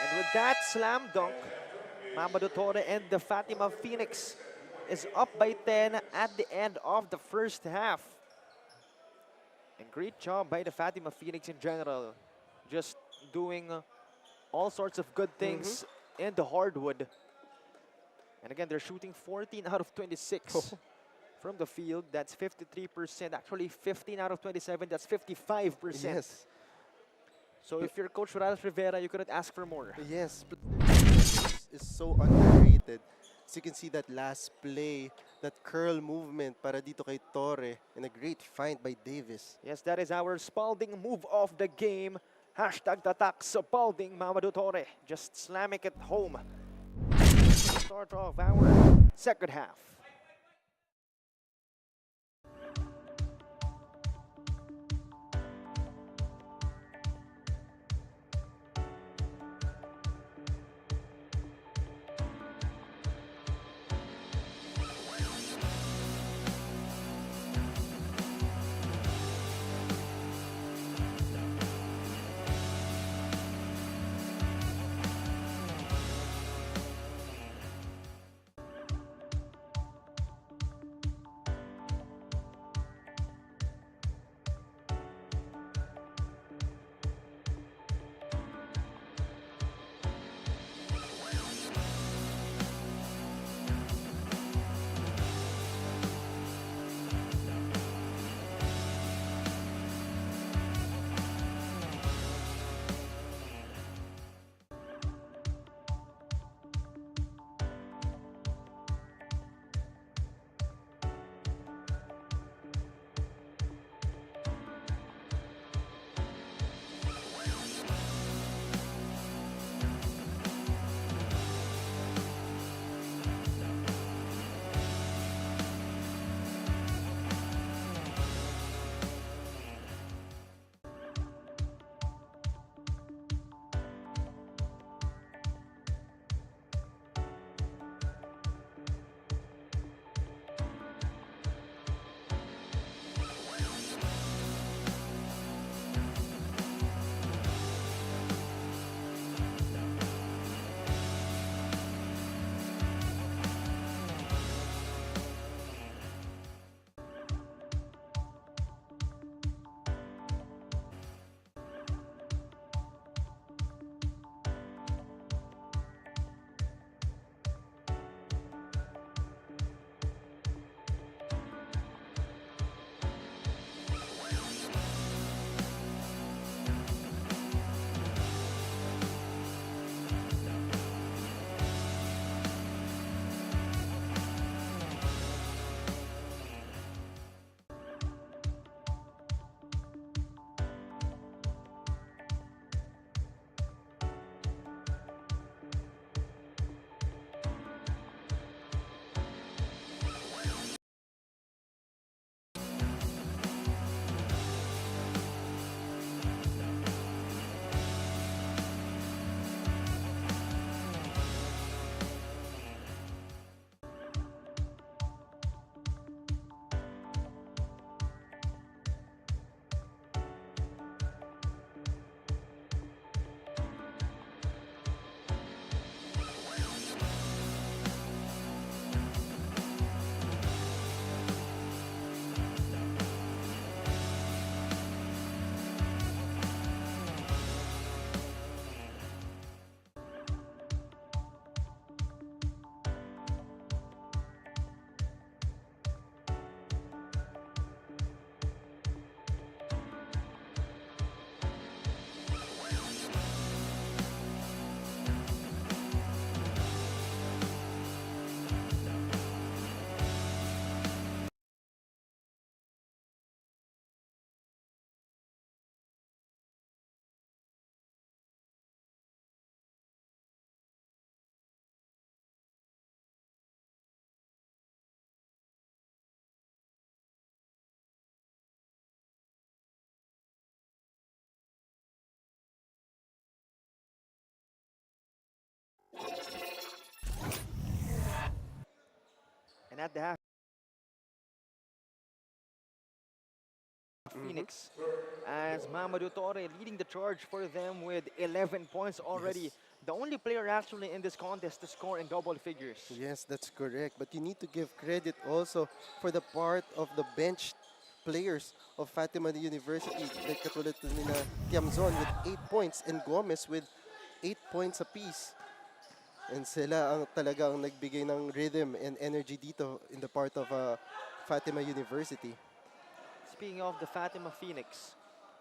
And with that slam dunk, Mamadou Torre and the Fatima Phoenix is up by 10 at the end of the first half. And great job by the Fatima Phoenix in general. Just doing all sorts of good things in the hardwood. And again, they're shooting 14 out of 26 from the field. That's 53%. Actually, 15 out of 27. That's 55%. Yes. So if you're Coach Ralph Rivera, you couldn't ask for more. Yes, but is so underrated. As you can see that last play, that curl movement para dito kay Torre, and a great find by Davis. Yes, that is our Spalding move of the game. Hashtag Tatak Spalding Mamadou Torre. Just slamming it home. Start of our second half. And at the half, Phoenix, as Mamadou Torre leading the charge for them with 11 points already. Yes. The only player actually in this contest to score in double figures. Yes, that's correct. But you need to give credit also for the part of the bench players of Fatima University. Like katulad nila 𝐍𝐜₅ᴅ with 8 points and Gomez with 8 points apiece. And sila ang talagang nagbigay ng rhythm and energy dito in the part of Fatima University. Speaking of the Fatima Phoenix,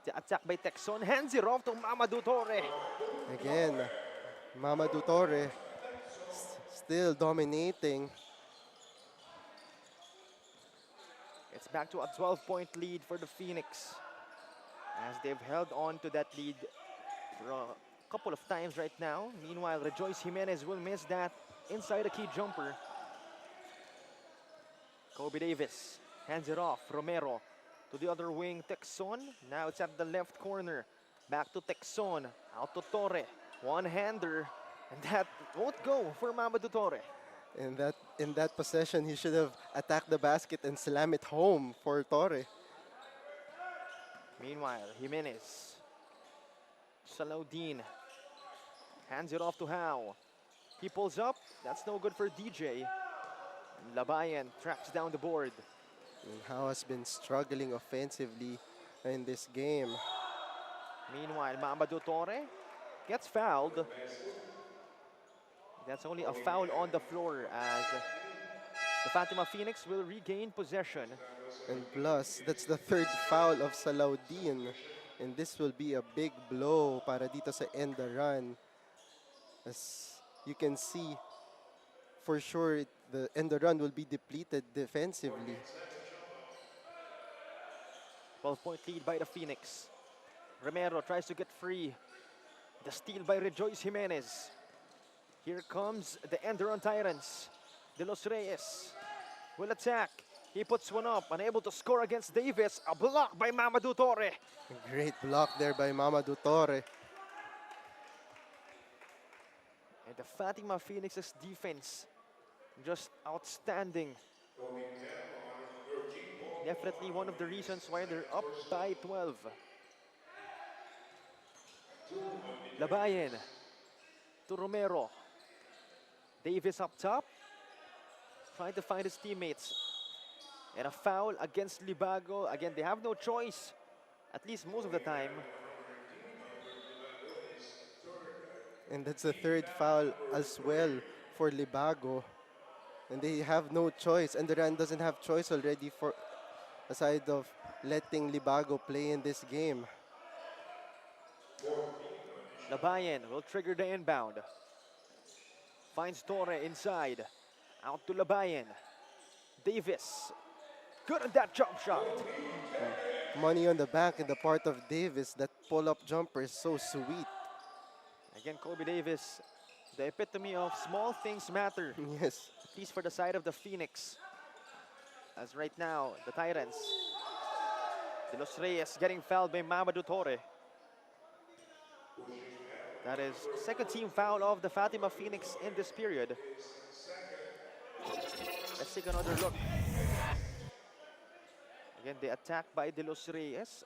the attack by Texon hands it off to Mamadou Torre. Again, Mamadou Torre still dominating. It's back to a 12-point lead for the Phoenix, as they've held on to that lead for a couple of times right now. Meanwhile, Rejoice Jimenez will miss that inside a key jumper. Kobe Davis hands it off. Romero to the other wing, Texon. Now it's at the left corner. Back to Texon. Out to Torre. One-hander. And that won't go for Mamadou Torre. In that possession, he should have attacked the basket and slam it home for Torre. Meanwhile, Jimenez. Salaudin hands it off to HAU. He pulls up. That's no good for DJ. And Labayan tracks down the board. And HAU has been struggling offensively in this game. Meanwhile, Mamadou Torre gets fouled. That's only a foul on the floor, as the Fatima Phoenix will regain possession. And plus, that's the third foul of Salaudin. And this will be a big blow para dito sa ENDERUN. As you can see, for sure, the ENDERUN will be depleted defensively. 12-point lead by the Phoenix. Romero tries to get free. The steal by Rejoice Jimenez. Here comes the ENDERUN Titans. De Los Reyes will attack. He puts one up, unable to score against Davis. A block by Mamadou Torre. A great block there by Mamadou Torre. And the Fatima Phoenix's defense, just outstanding. Definitely one of the reasons why they're up by 12. Labayan to Romero. Davis up top, trying to find his teammates. And a foul against Libago. Again, they have no choice, at least most of the time. And that's the third foul as well for Libago. And they have no choice. ENDERUN doesn't have choice already for aside of letting Libago play in this game. Labayan will trigger the inbound. Finds Torre inside. Out to Labayan. Davis. Good on that jump shot. Money on the bank in the part of Davis. That pull-up jumper is so sweet. Again, Kobe Davis, the epitome of small things matter. Yes. At least for the side of the Phoenix. As right now, the Titans. De Los Reyes getting fouled by Mamadou Torre. That is second team foul of the Fatima Phoenix in this period. Let's take another look. Again, the attack by De Los Reyes.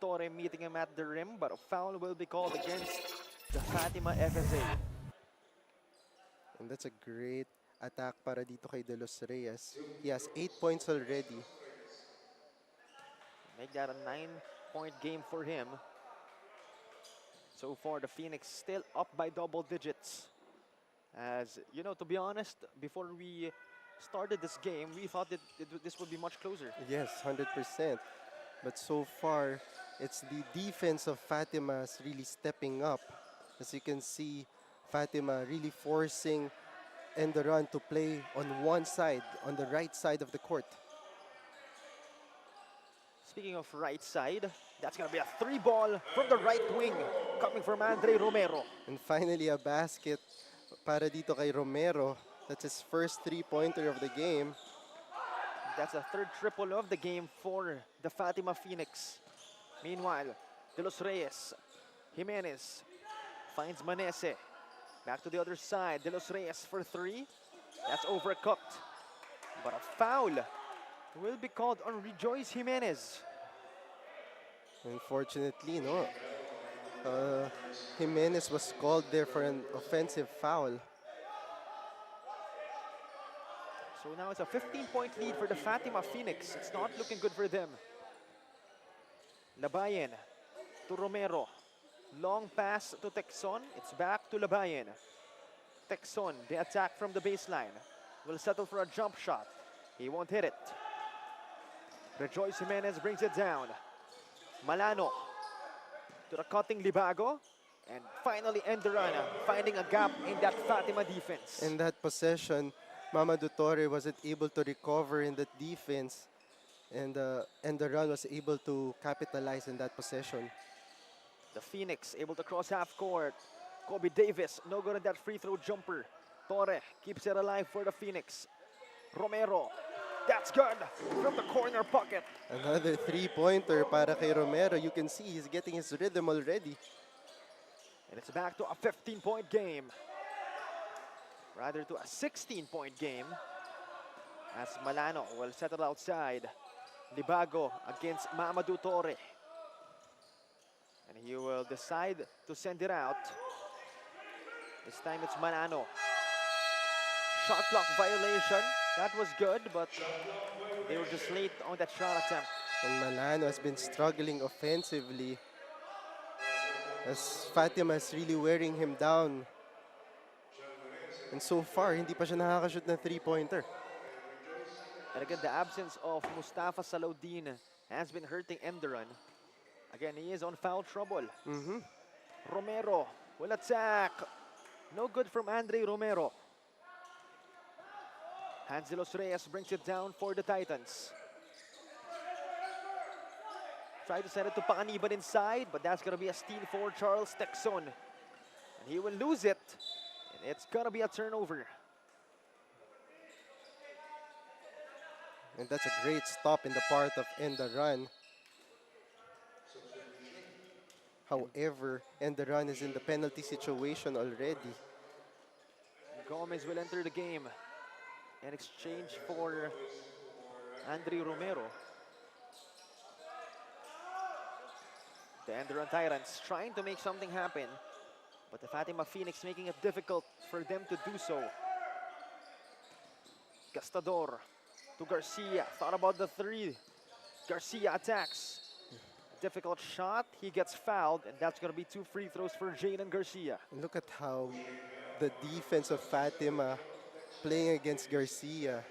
Torre meeting him at the rim, but a foul will be called against the Fatima FSA. And that's a great attack para dito kay De Los Reyes. He has 8 points already. Make that a 9-point game for him. So far, the Phoenix still up by double digits. As, you know, to be honest, before we started this game, we thought that this would be much closer. Yes, 100%. But so far, it's the defense of Fatima's really stepping up. As you can see, Fatima really forcing ENDERUN to play on one side, on the right side of the court. Speaking of right side, that's going to be a 3-ball from the right wing coming from Andre Romero. And finally, a basket para dito kay Romero. That's his first 3-pointer of the game. That's the third triple of the game for the Fatima Phoenix. Meanwhile, De Los Reyes, Jimenez finds Manese. Back to the other side, De Los Reyes for 3. That's overcooked. But a foul will be called on Rejoice Jimenez. Unfortunately, no. Jimenez was called there for an offensive foul. So now it's a 15-point lead for the Fatima Phoenix. It's not looking good for them. Labayen to Romero. Long pass to Texon. It's back to Labayen. Texon, the attack from the baseline. Will settle for a jump shot. He won't hit it. Rejoice Jimenez brings it down. Malano to the cutting Libago. And finally Enderun finding a gap in that Fatima defense. In that possession, Mamadou Torre wasn't able to recover in that defense. And Enderun was able to capitalize in that possession. The Phoenix able to cross half court. Kobe Davis, no good at that free throw jumper. Torre keeps it alive for the Phoenix. Romero, that's good from the corner pocket. Another three-pointer para kay Romero. You can see he's getting his rhythm already. And it's back to a 15-point game. Rather to a 16-point game. As Malano will settle outside. Libago against Mamadou Torre. And he will decide to send it out. This time it's Malano. Shot clock violation. That was good, but they were just late on that shot attempt. And Malano has been struggling offensively. As Fatima is really wearing him down. And so far, hindi pa siya nakakashoot ng three-pointer. And again, the absence of Mustafa Salaudin has been hurting Enderun. Again, he is on foul trouble. Romero will attack. No good from Andre Romero. Hanselos Reyes brings it down for the Titans. Try to send it to Panganiban inside, but that's going to be a steal for Charles Texon. And he will lose it. And it's going to be a turnover. And that's a great stop in the part of Enderun. However, Enderun is in the penalty situation already. Gomez will enter the game in exchange for Andre Romero. The Enderun Tyrants trying to make something happen, but the Fatima Phoenix making it difficult for them to do so. Gastador to Garcia, thought about the three. Garcia attacks. Difficult shot, he gets fouled, and that's going to be 2 free throws for Jalen Garcia. Look at how the defense of Fatima playing against Garcia.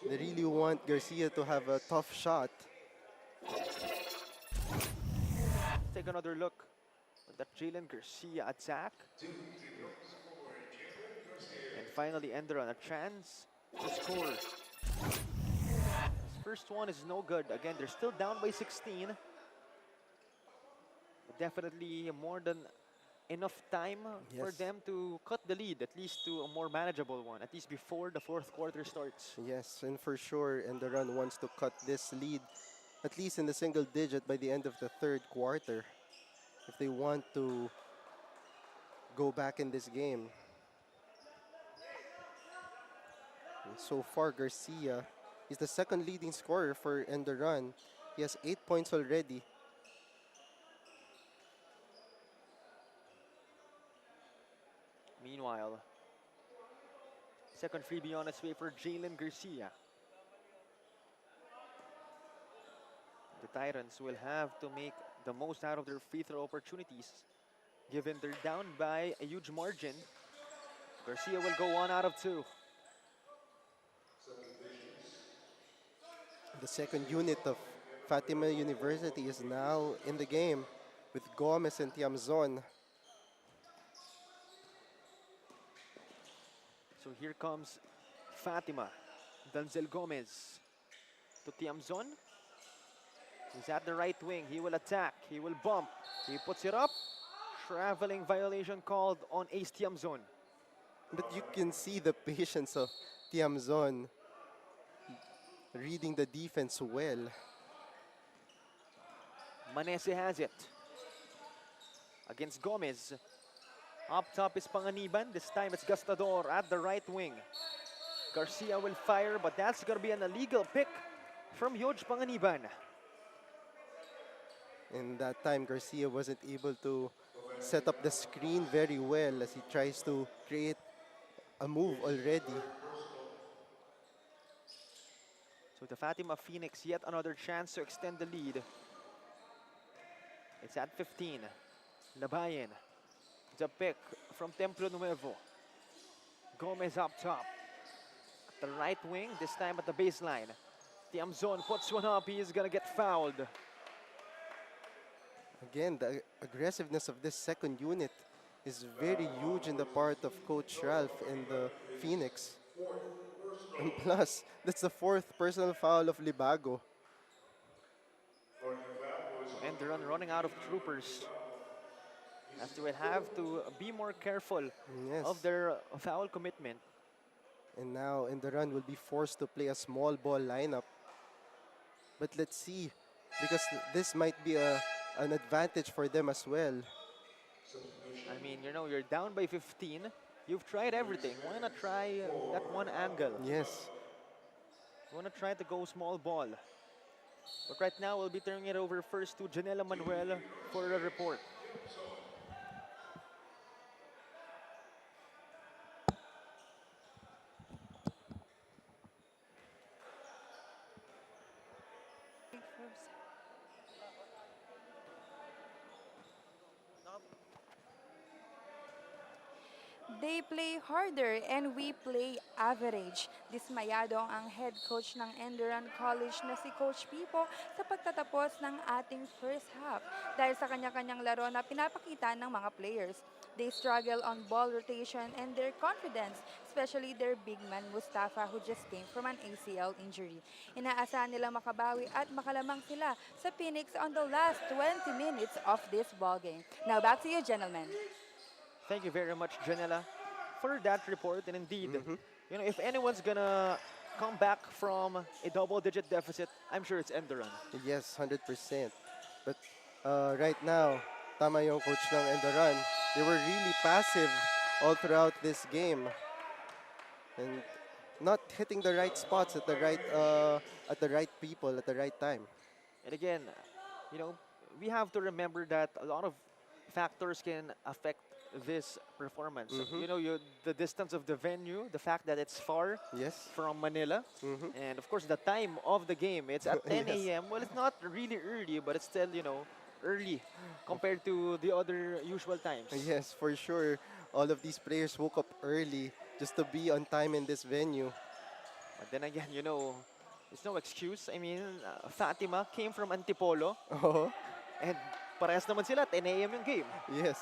They really want Garcia to have a tough shot. Take another look at that Jalen Garcia attack. And finally, Enderun a chance to score. First one is no good. Again, they're still down by 16. Definitely more than enough time for Yes. them to cut the lead, at least to a more manageable one, at least before the fourth quarter starts. Yes, and for sure, Enderun wants to cut this lead at least in the single digit by the end of the third quarter if they want to go back in this game. And so far, Garcia is the second leading scorer for Enderun. He has 8 points already. Meanwhile, second freebie on its way for Jalen Garcia. The Titans will have to make the most out of their free throw opportunities, given they're down by a huge margin. Garcia will go 1 out of 2. The second unit of Fatima University is now in the game with Gomez and Tiamzon. So here comes Fatima. Denzel Gomez to Tiamzon. He's at the right wing. He will attack. He will bump. He puts it up. Traveling violation called on Ace Tiamzon. But you can see the patience of Tiamzon reading the defense well. Manese has it. Against Gomez. Up top is Panganiban. This time it's Gastador at the right wing. Garcia will fire, but that's going to be an illegal pick from 𝐍ᴜᴅⴇ And that time, Garcia wasn't able to set up the screen very well as he tries to create a move already. So the Fatima Phoenix, yet another chance to extend the lead. It's at 15. Labayan. The pick from Templo Nuevo. Gomez up top. At the right wing, this time at the baseline. Tiamzon puts one up. He is going to get fouled. Again, the aggressiveness of this second unit is very huge in the part of Coach Ralph and the Phoenix. And plus, that's the fourth personal foul of Libago. ENDERUN running out of troopers. As they will have to be more careful Yes. of their foul commitment. And now ENDERUN will be forced to play a small ball lineup. But let's see, because this might be an advantage for them as well. I mean, you know, you're down by 15. You've tried everything. Why not try that one angle? Yes. You want to try to go small ball. But right now, we'll be turning it over first to Janela Manuel for a report. They play harder and we play average. Dismayado ang head coach ng ENDERUN College na si Coach Pipo sa pagtatapos ng ating first half dahil sa kanya-kanyang laro na pinapakita ng mga players. They struggle on ball rotation and their confidence, especially their big man Mustafa who just came from an ACL injury. Inaasahan nila makabawi at makalamang sila sa Phoenix on the last 20 minutes of this ballgame. Now back to you, gentlemen. Thank you very much, Janela, for that report. And indeed, you know, if anyone's gonna come back from a double-digit deficit, I'm sure it's ENDERUN. Yes, 100%. But right now, tama yung coach ng ENDERUN. They were really passive all throughout this game. And not hitting the right spots at the right people at the right time. And again, you know, we have to remember that a lot of factors can affect this performance. You know, the distance of the venue, the fact that it's far Yes. from Manila, and of course the time of the game. It's at 10 Yes. a.m. Well, it's not really early, but it's still, you know, early compared to the other usual times. Yes, for sure. All of these players woke up early just to be on time in this venue. But then again, you know, it's no excuse. I mean, Fatima came from Antipolo, Oh, and parehas naman sila, 10 a.m. yung game. yes.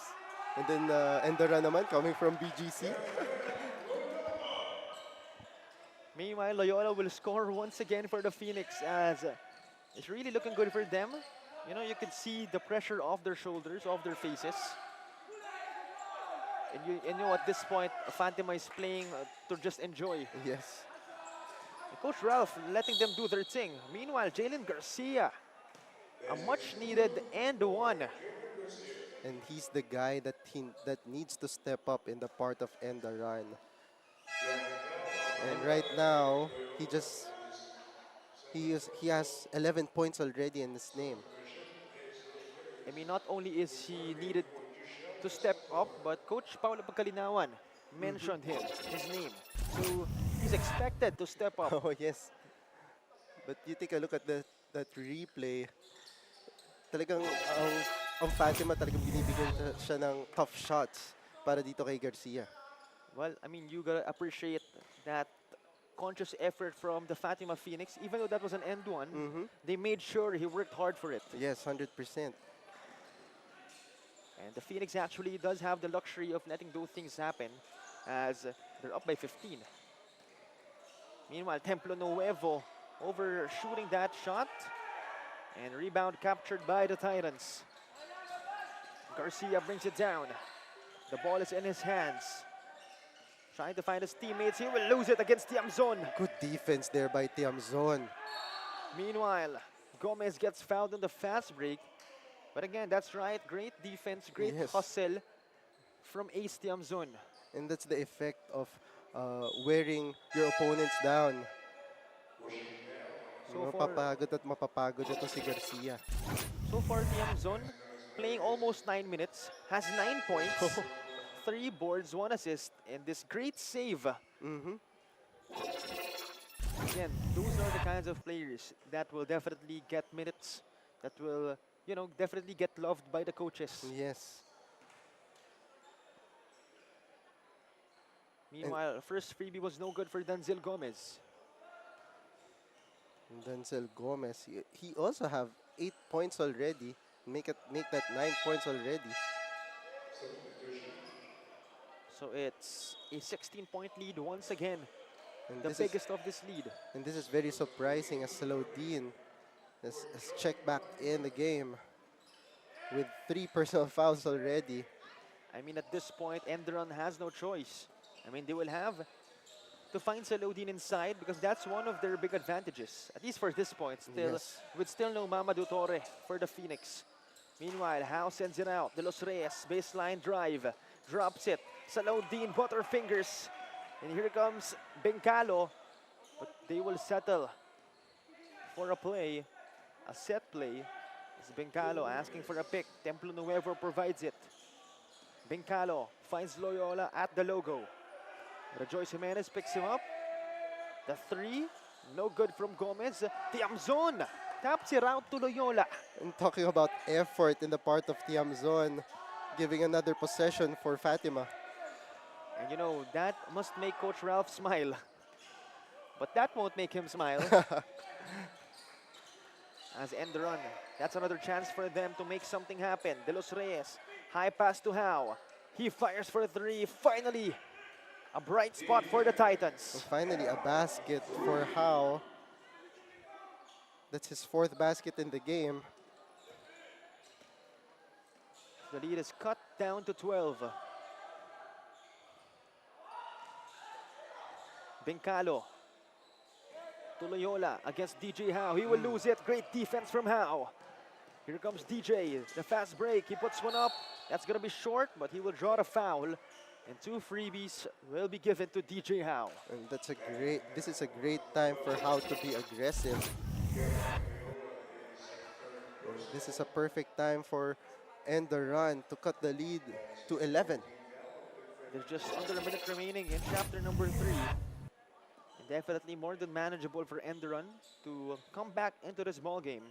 And then ENDERUN naman coming from BGC. Meanwhile, Loyola will score once again for the Phoenix as it's really looking good for them. You know, you can see the pressure off their shoulders, off their faces. And you know, at this point, Fatima is playing to just enjoy. Yes. And Coach Ralph letting them do their thing. Meanwhile, Jalen Garcia, a much-needed and one. And he's the guy that needs to step up in the part of ENDERUN. And right now, he has 11 points already in his name. I mean, not only is he needed to step up, but Coach Paulo Pagkalinawan mentioned his name. So he's expected to step up. Oh, yes. But you take a look at that replay. Talagang ang Fatima talagang binibigyan siya ng tough shots para dito kay Garcia. Well, I mean, you gotta appreciate that conscious effort from the Fatima Phoenix. Even though that was an end one, they made sure he worked hard for it. Yes, 100%. And the Phoenix actually does have the luxury of letting those things happen as they're up by 15. Meanwhile, Templo Nuevo overshooting that shot. And rebound captured by the Titans. Garcia brings it down. The ball is in his hands. Trying to find his teammates. He will lose it against Tiamzon. Good defense there by Tiamzon. Meanwhile, Gomez gets fouled on the fast break. But again, that's right. Great defense, great Yes. hustle from Ace Tiamzon. And that's the effect of wearing your opponents down. So far, Mapapagod at mapapagod ito si Garcia. so far 𝐍𝐜ᴅ playing almost 9 minutes, has 9 points, 3 boards, 1 assist, and this great save. Mhm. Again, those are the kinds of players that will definitely get minutes, that will, definitely get loved by the coaches. Yes. Meanwhile, first freebie was no good for Denzel Gomez. And Denzel Gomez, he also have 8 points already. Make that 9 points already. So it's a 16-point lead once again, And the this is biggest of this lead. and this is very surprising as Salaudin has checked back in the game with 3 personal fouls already. I mean, at this point, ENDERUN has no choice. I mean, they will have to find Salaudin inside because that's one of their big advantages, at least for this point. Still, Yes. with still no Mamadou Torre for the Phoenix. Meanwhile, HAU sends it out. De Los Reyes, baseline drive, drops it. Salaudin, butterfingers. And here comes Bencalo. But they will settle for a play, a set play. It's Bencalo asking for a pick. Templo Nuevo provides it. Bencalo finds Loyola at the logo. Rejoice Jimenez picks him up. The 3, no good from Gomez. 𝐍𝐜ᴅ taps it out to Loyola. And talking about effort in the part of 𝐍𝐜ᴅ, giving another possession for Fatima. And that must make Coach Ralph smile. But that won't make him smile. As ENDERUN, that's another chance for them to make something happen. De Los Reyes, high pass to HAU. He fires for 3. Finally, a bright spot for the Titans. So finally, a basket for HAU. That's his 4th basket in the game. The lead is cut down to 12. Bencalo to Loyola against DJ HAU. He will lose it. Great defense from HAU. Here comes DJ. The fast break. He puts one up. That's going to be short, but he will draw the foul. And 2 freebies will be given to DJ HAU. And this is a great time for HAU to be aggressive. And this is a perfect time for ENDERUN to cut the lead to 11. There's just under a minute remaining in chapter number 3. And definitely more than manageable for ENDERUN to come back into this ball game.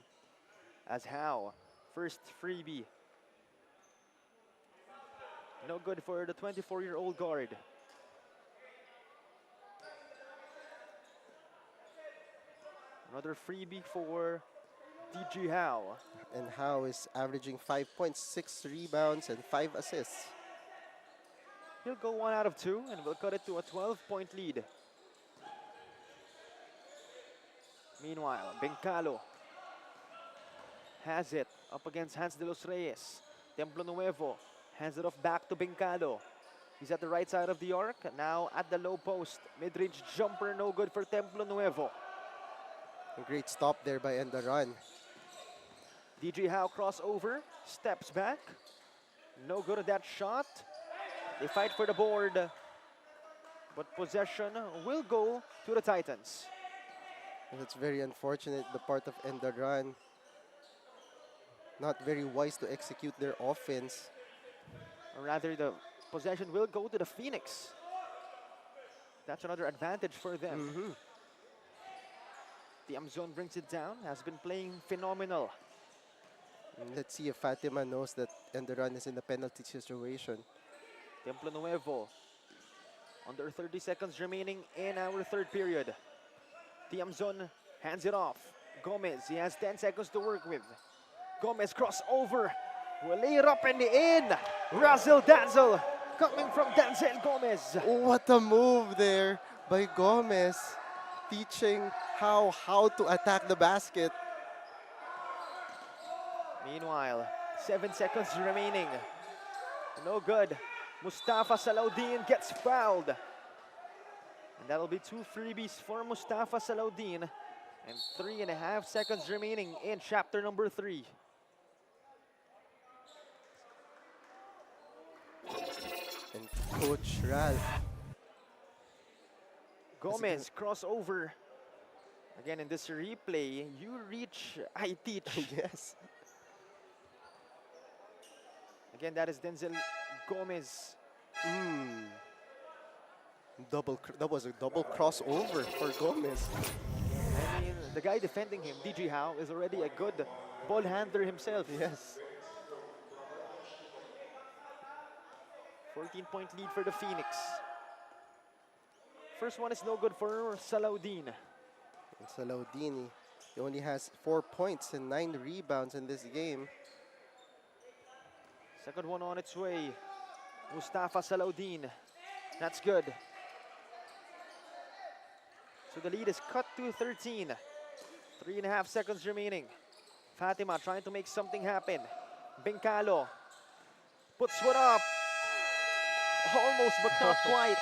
As HAU, first freebie. No good for the 24-year-old guard. Another freebie for DJ HAU. And HAU is averaging 5 points, 6 rebounds, and 5 assists. He'll go 1 out of 2 and will cut it to a 12-point lead. Meanwhile, Bencalo has it up against Hans de los Reyes. Templo Nuevo hands it off back to Bencalo. He's at the right side of the arc. Now at the low post. Mid-range jumper, no good for Templo Nuevo. A great stop there by ENDERUN. DJ HAU crossover, steps back. No good at that shot. They fight for the board. But possession will go to the Titans. And it's very unfortunate, the part of ENDERUN. Not very wise to execute their offense. Or rather, the possession will go to the Phoenix. That's another advantage for them. 𝐍𝐜ᴅ brings it down, has been playing phenomenal. And let's see if Fatima knows that ENDERUN is in the penalty situation. Templo Nuevo, under 30 seconds remaining in our 3rd period. 𝐍𝐜ᴅ hands it off. Gomez, he has 10 seconds to work with. Gomez crossover, will lay it up and in. Razzle dazzle coming from Denzel Gomez. What a move there by Gomez, teaching how to attack the basket. Meanwhile, 7 seconds remaining. No good. Mustafa Salaudin gets fouled. And that'll be 2 freebies for Mustafa Salaudin. And 3.5 seconds remaining in chapter number 3. And Coach Ralph Gomez crossover. Again, in this replay, you reach, I teach. Yes. Again, that is Denzel Gomez. That was a double crossover for Gomez. I mean, the guy defending him, DJ HAU, is already a good ball handler himself. Yes. 14-point lead for the Phoenix. First one is no good for Salahuddin. And Salahuddin, he only has 4 points and 9 rebounds in this game. Second one on its way. Mustafa Salahuddin. That's good. So the lead is cut to 13. 3.5 seconds remaining. Fatima trying to make something happen. Bengkalo puts one up. Almost, but not quite.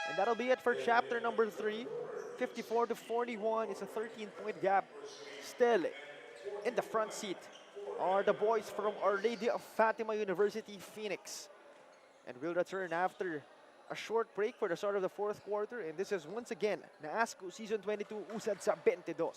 And that'll be it for chapter number 3. 54 to 41. It's a 13-point gap. Still in the front seat are the boys from Our Lady of Fatima University, Phoenix. And we'll return after a short break for the start of the fourth quarter. And this is once again NAASCU Season 22 Usad sa 22.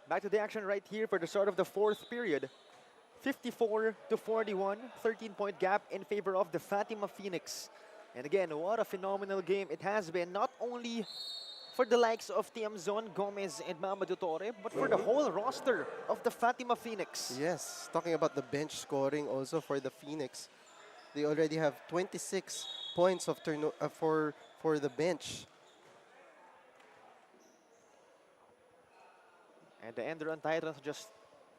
Back to the action right here for the start of the fourth period. 54 to 41, 13-point gap in favor of the Fatima Phoenix. And again, what a phenomenal game it has been, not only for the likes of 𝐍𝐿 Gomez and Mamadou Torre, but for the whole roster of the Fatima Phoenix. Yes, talking about the bench scoring also for the Phoenix. They already have 26 points of for the bench. And the ENDERUN Titans, just,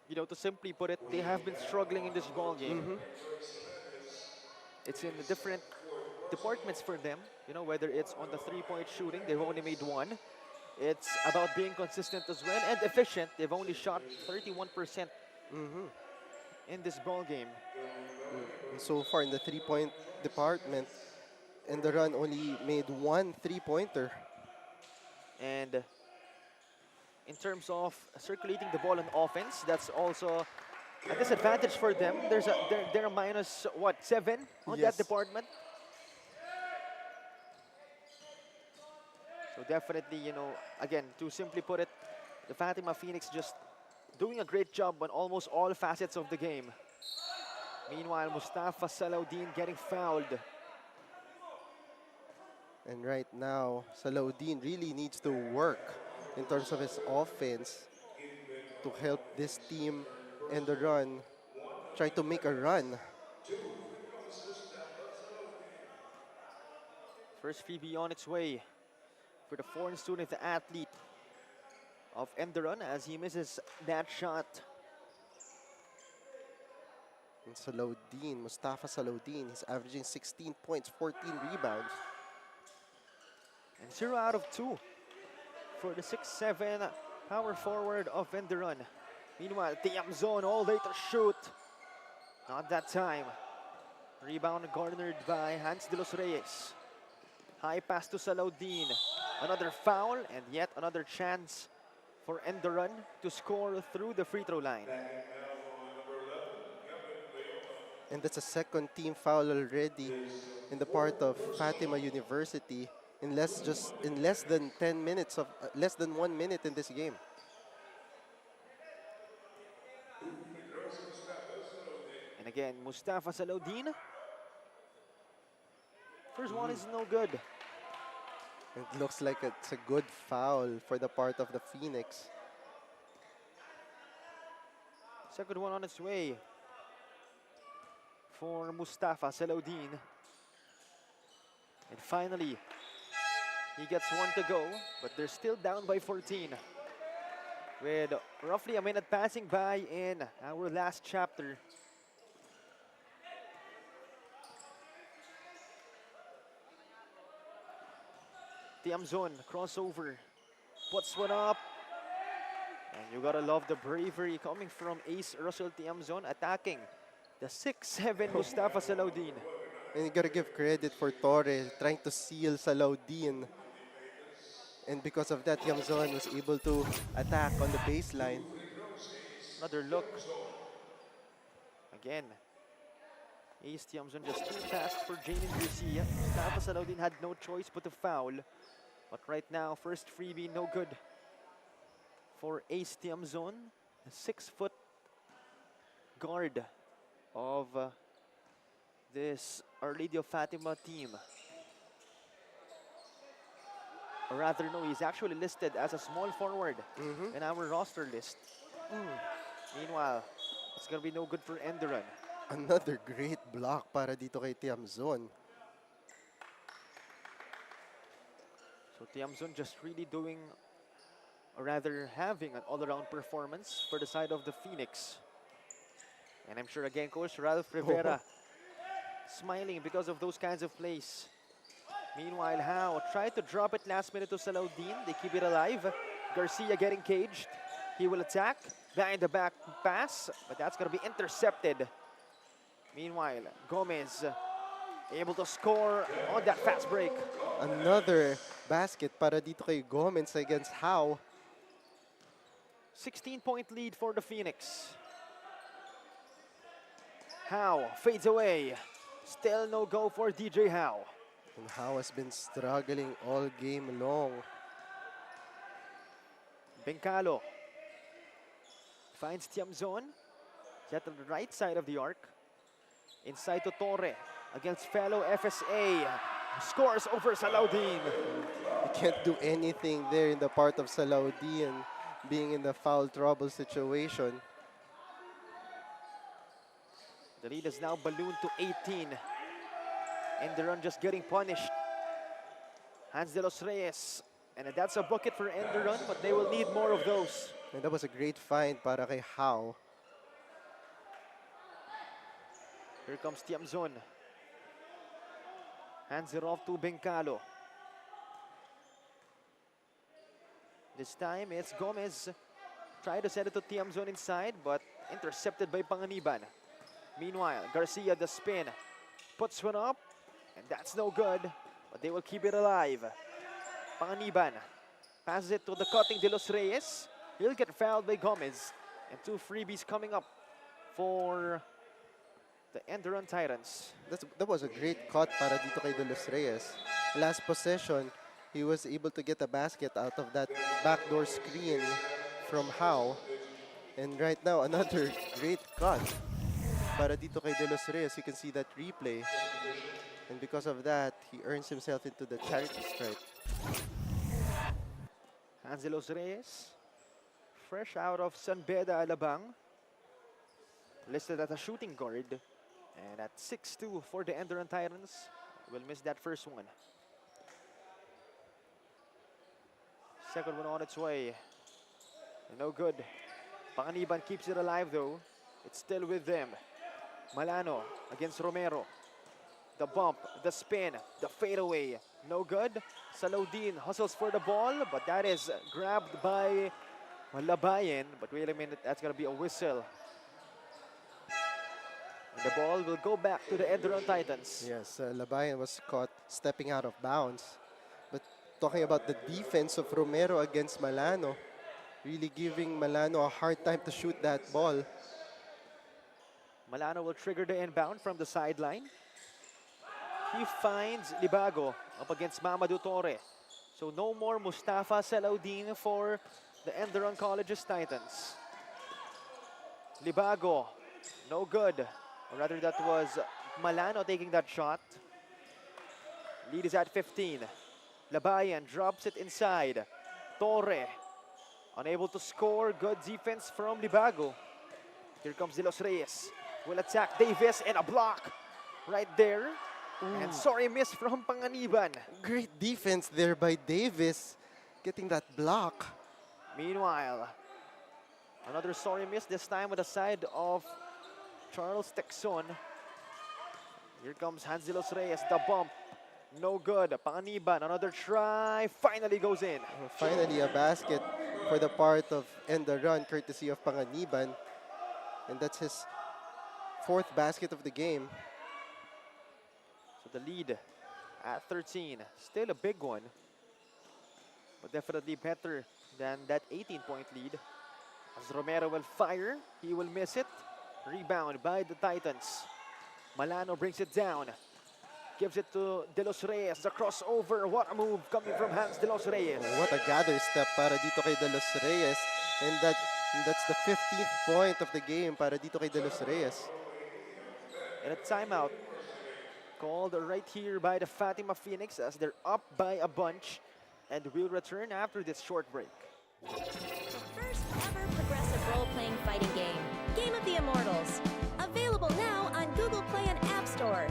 to simply put it, they have been struggling in this ball game. It's in the different departments for them, whether it's on the three-point shooting, they've only made 1. It's about being consistent as well and efficient. They've only shot 31% in this ball game. So far in the three-point department, ENDERUN only made 1 3-pointer. And in terms of circulating the ball on offense, that's also a disadvantage for them. They're a minus, 7 on that department. So definitely, again, to simply put it, the Fatima Phoenix just doing a great job on almost all facets of the game. Meanwhile, Mustafa Salahuddin getting fouled. And right now, Salahuddin really needs to work in terms of his offense to help this team ENDERUN try to make a run. First freebie on its way for the foreign student athlete of ENDERUN as he misses that shot. And Salahuddin, Mustafa Salahuddin, he's averaging 16 points, 14 rebounds. And 0 out of 2 for the 6'7" power forward of ENDERUN. Meanwhile, 𝐍𝐿 all day to shoot. Not that time. Rebound garnered by Hans de los Reyes. High pass to Salahuddin. Another foul and yet another chance for ENDERUN to score through the free throw line. And that's a second team foul already in the part of Fatima University in less than 10 minutes of less than 1 minute in this game. And again, Mustafa Salahuddin First one is no good. It looks like it's a good foul for the part of the Phoenix. Second one on its way for Mustafa Salahuddin. And finally, he gets one to go, but they're still down by 14. With roughly a minute passing by in our last chapter. Tiamzon crossover, puts one up. And you gotta love the bravery coming from ace Russell Tiamzon attacking the 6'7" Mustafa Salahuddin. And you gotta give credit for Torre trying to seal Salahuddin. And because of that, Tiamzon was able to attack on the baseline. Another look. Again, ace Tiamzon just too fast for Jalen Garcia. Mustafa Salahuddin had no choice but to foul. But right now, first freebie, no good for ace Tiamzon, a 6-foot guard of this Our Lady of Fatima team. Or rather, no, he's actually listed as a small forward in our roster list. Meanwhile, it's gonna be no good for Enderun. Another great block para dito kay Tiamzon. So Tiamzon just really doing, or rather having an all-around performance for the side of the Phoenix. And I'm sure again, Coach Ralph Rivera smiling because of those kinds of plays. Meanwhile, HAU tried to drop it last minute to Salahuddin. They keep it alive. Garcia getting caged. He will attack. Behind the back pass, but that's going to be intercepted. Meanwhile, Gomez able to score on that fast break. Another basket para dito kay Gomez against HAU. 16-point lead for the Phoenix. HAU fades away. Still no go for DJ HAU. And HAU has been struggling all game long. Bencalo finds Tiamzon. He's at the right side of the arc. Inside to Torre against fellow FSA. Scores over Salahuddin. You can't do anything there in the part of Salahuddin being in the foul trouble situation. The lead is now ballooned to 18. Enderun just getting punished. Hans de los Reyes. And that's a bucket for Enderun, but they will need more of those. And that was a great find para kay HAU. Here comes Tiamzon. Hands it off to Bencalo. This time it's Gomez. Try to send it to Tiamzon inside, but intercepted by Panganiban. Meanwhile, Garcia the spin. Puts one up, and that's no good, but they will keep it alive. Panganiban passes it to the cutting De Los Reyes. He'll get fouled by Gomez. And two freebies coming up for the Enderun Titans. That was a great cut para dito kay De Los Reyes. Last possession, he was able to get a basket out of that backdoor screen from HAU. And right now, another great cut para dito kay De Los Reyes. You can see that replay. And because of that, he earns himself into the charity stripe. Hans de Los Reyes, fresh out of San Beda, Alabang. Listed as a shooting guard. And at 6'2" for the Enderun Titans, will miss that first one. Second one on its way. No good. Panganiban keeps it alive though. It's still with them. Malano against Romero. The bump, the spin, the fadeaway. No good. Salahuddin hustles for the ball, but that is grabbed by Labayan. But wait a minute, that's going to be a whistle. And the ball will go back to the Enderun Titans. Yes, Labayan was caught stepping out of bounds. But talking about the defense of Romero against Malano, really giving Malano a hard time to shoot that ball. Malano will trigger the inbound from the sideline. He finds Libago up against Mamadou Torre. So no more Mustafa Salahuddin for the Enderun College's Titans. Libago, no good. Or rather, that was Malano taking that shot. Lead is at 15. Labayan drops it inside. Torre, unable to score. Good defense from Libago. Here comes De Los Reyes. Will attack Davis and a block right there. And sorry miss from Panganiban. Great defense there by Davis, getting that block. Meanwhile, another sorry miss, this time with the side of Charles Texon. Here comes Hans De Los Reyes, the bump. No good. Panganiban, another try. Finally goes in. Finally, a basket for the part of Enderun, courtesy of Panganiban. And that's his 4th basket of the game. So the lead at 13. Still a big one, but definitely better than that 18-point lead. As Romero will fire, he will miss it. Rebound by the Titans. Malano brings it down. Gives it to De Los Reyes. The crossover. What a move coming from Hans De Los Reyes. What a gather step para dito kay De Los Reyes. And that's the 15th point of the game para dito kay De Los Reyes. And a timeout called right here by the Fatima Phoenix as they're up by a bunch, and we'll return after this short break. The first ever progressive role-playing fighting game, Game of the Immortals. Available now on Google Play and App Store.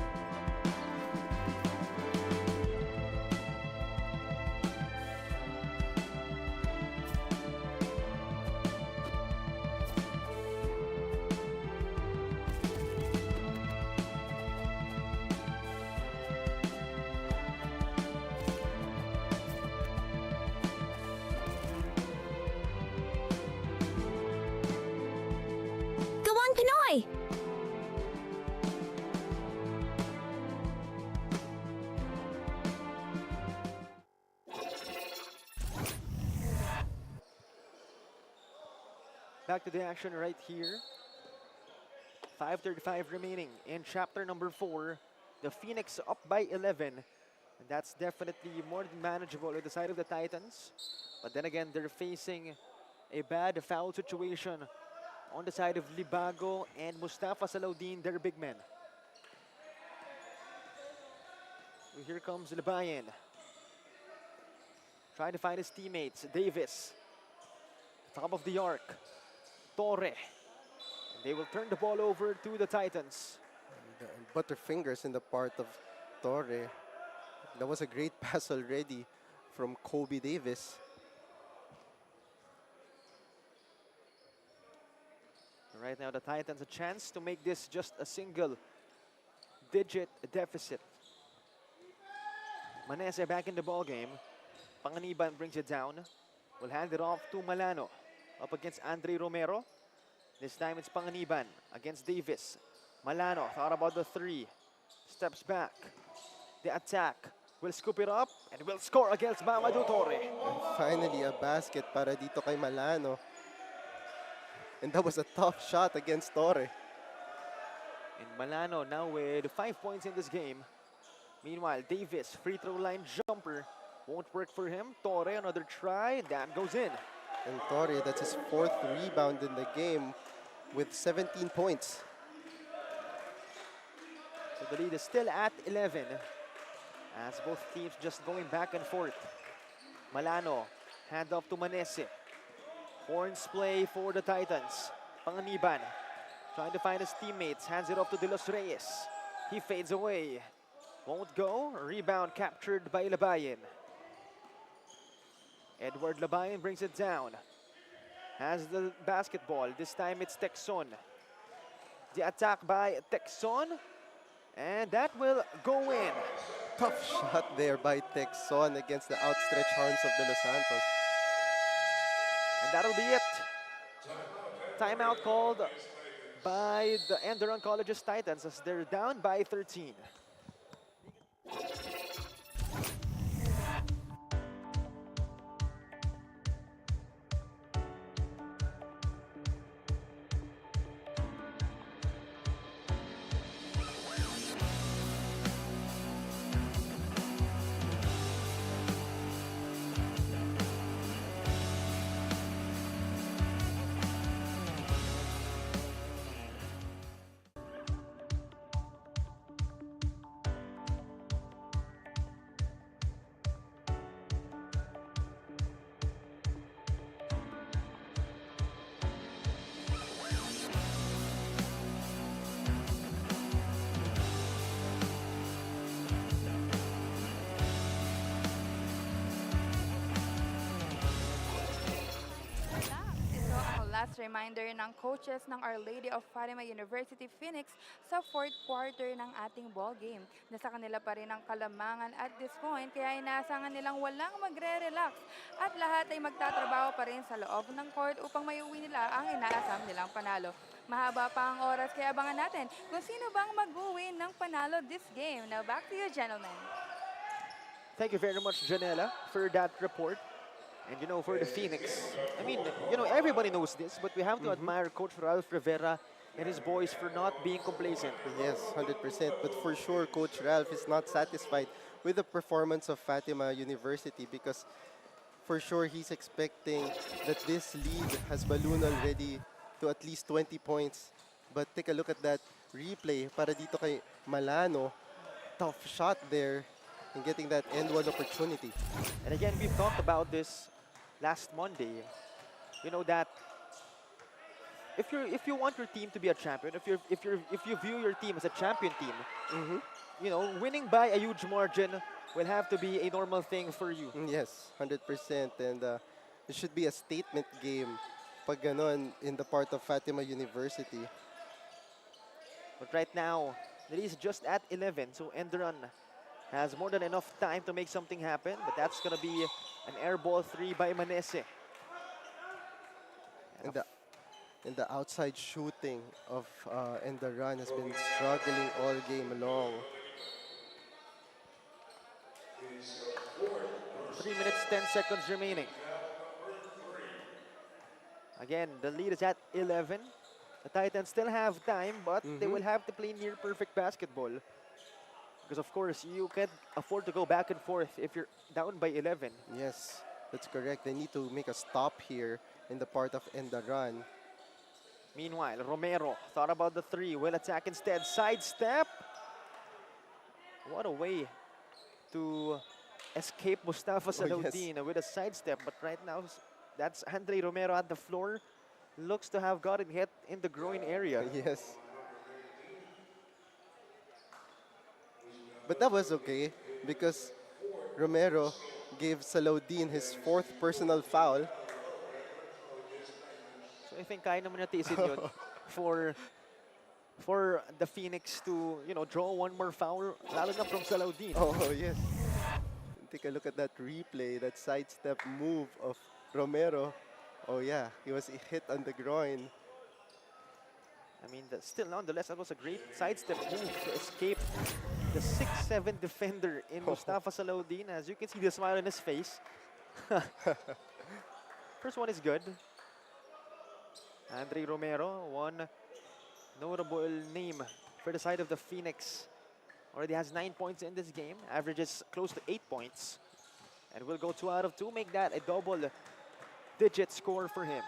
Gawon Pinoy! Back to the action right here. 5:35 remaining in chapter number 4. The Phoenix up by 11. And that's definitely more than manageable on the side of the Titans. But then again, they're facing a bad foul situation on the side of Libago and Mustafa Salaudin, their big men. Here comes Labayan. Trying to find his teammates. Davis. Top of the arc. Torre. And they will turn the ball over to the Titans. Butterfingers in the part of Torre. That was a great pass already from Kobe Davis. Right now, the Titans a chance to make this just a single-digit deficit. Manese back in the ball game. Panganiban brings it down. Will hand it off to Malano. Up against Andre Romero. This time it's Panganiban against Davis. Malano thought about the 3. Steps back. The attack. Will scoop it up and will score against Mamadou Torre. And finally, a basket para dito kay Malano. And that was a tough shot against Torre. And Malano now with 5 points in this game. Meanwhile, Davis, free throw line jumper. Won't work for him. Torre, another try. That goes in. And Torre, that's his 4th rebound in the game with 17 points. So the lead is still at 11. As both teams just going back and forth. Malano, hand off to Manese. Horns play for the Titans. Panganiban trying to find his teammates. Hands it off to De Los Reyes. He fades away. Won't go. Rebound captured by Labayan. Edward Labayan brings it down. Has the basketball. This time it's Texon. The attack by Texon. And that will go in. Tough shot there by Texon against the outstretched arms of De Los Santos. And that'll be it. Timeout called by the Enderun College's Titans as they're down by 13. last reminder ng coaches ng Our Lady of Fatima University Phoenix sa fourth quarter ng ating ball game. Nasa kanila pa rin ang kalamangan at this point, kaya inaasahan nilang walang magre-relax at lahat ay magtatrabaho pa rin sa loob ng court upang maiuwi nila ang inaasam nilang panalo. Mahaba pa ang oras kaya abangan natin kung sino bang mag-uwi ng panalo this game. Now back to you, gentlemen. Thank you very much, Janela, for that report. And you know, for the Phoenix, I mean, you know, everybody knows this, but we have to admire Coach Ralph Rivera and his boys for not being complacent. Yes, 100%. But for sure, Coach Ralph is not satisfied with the performance of Fatima University because for sure he's expecting that this lead has ballooned already to at least 20 points. But take a look at that replay para dito kay Malano. Tough shot there in getting that end one opportunity. And again, we've talked about this last Monday. You know that if you want your team to be a champion, if you view your team as a champion team, you know, winning by a huge margin will have to be a normal thing for you. Yes, 100%. And it should be a statement game pag ganon in the part of Fatima University. But right now, it is just at 11, so Enderun has more than enough time to make something happen, but that's going to be an air ball 3 by Manese. And the outside shooting of Enderun has been struggling all game long. 3 minutes, 10 seconds remaining. Again, the lead is at 11. The Titans still have time, but they will have to play near perfect basketball. Because of course, you can't afford to go back and forth if you're down by 11. Yes, that's correct. They need to make a stop here in the part of Enderun. Meanwhile, Romero thought about the 3, will attack instead. Sidestep. What a way to escape Mustafa Salaudin with a sidestep. But right now, that's Andre Romero at the floor. Looks to have gotten hit in the groin area. Yes. But that was okay because Romero gave Salaudin his 4th personal foul. So I think kaya naman niya tiisin yun for the Phoenix to, you know, draw one more foul, lalo na from Salaudin. Oh, yes. Take a look at that replay, that sidestep move of Romero. Oh, yeah, he was hit on the groin. I mean, still nonetheless, that was a great sidestep move to escape the 6'7" defender in Mustafa Salaudin. As you can see the smile on his face. First one is good. Andre Romero, one notable name for the side of the Phoenix. Already has 9 points in this game. Averages close to 8 points. And will go 2 out of 2. Make that a double-digit score for him.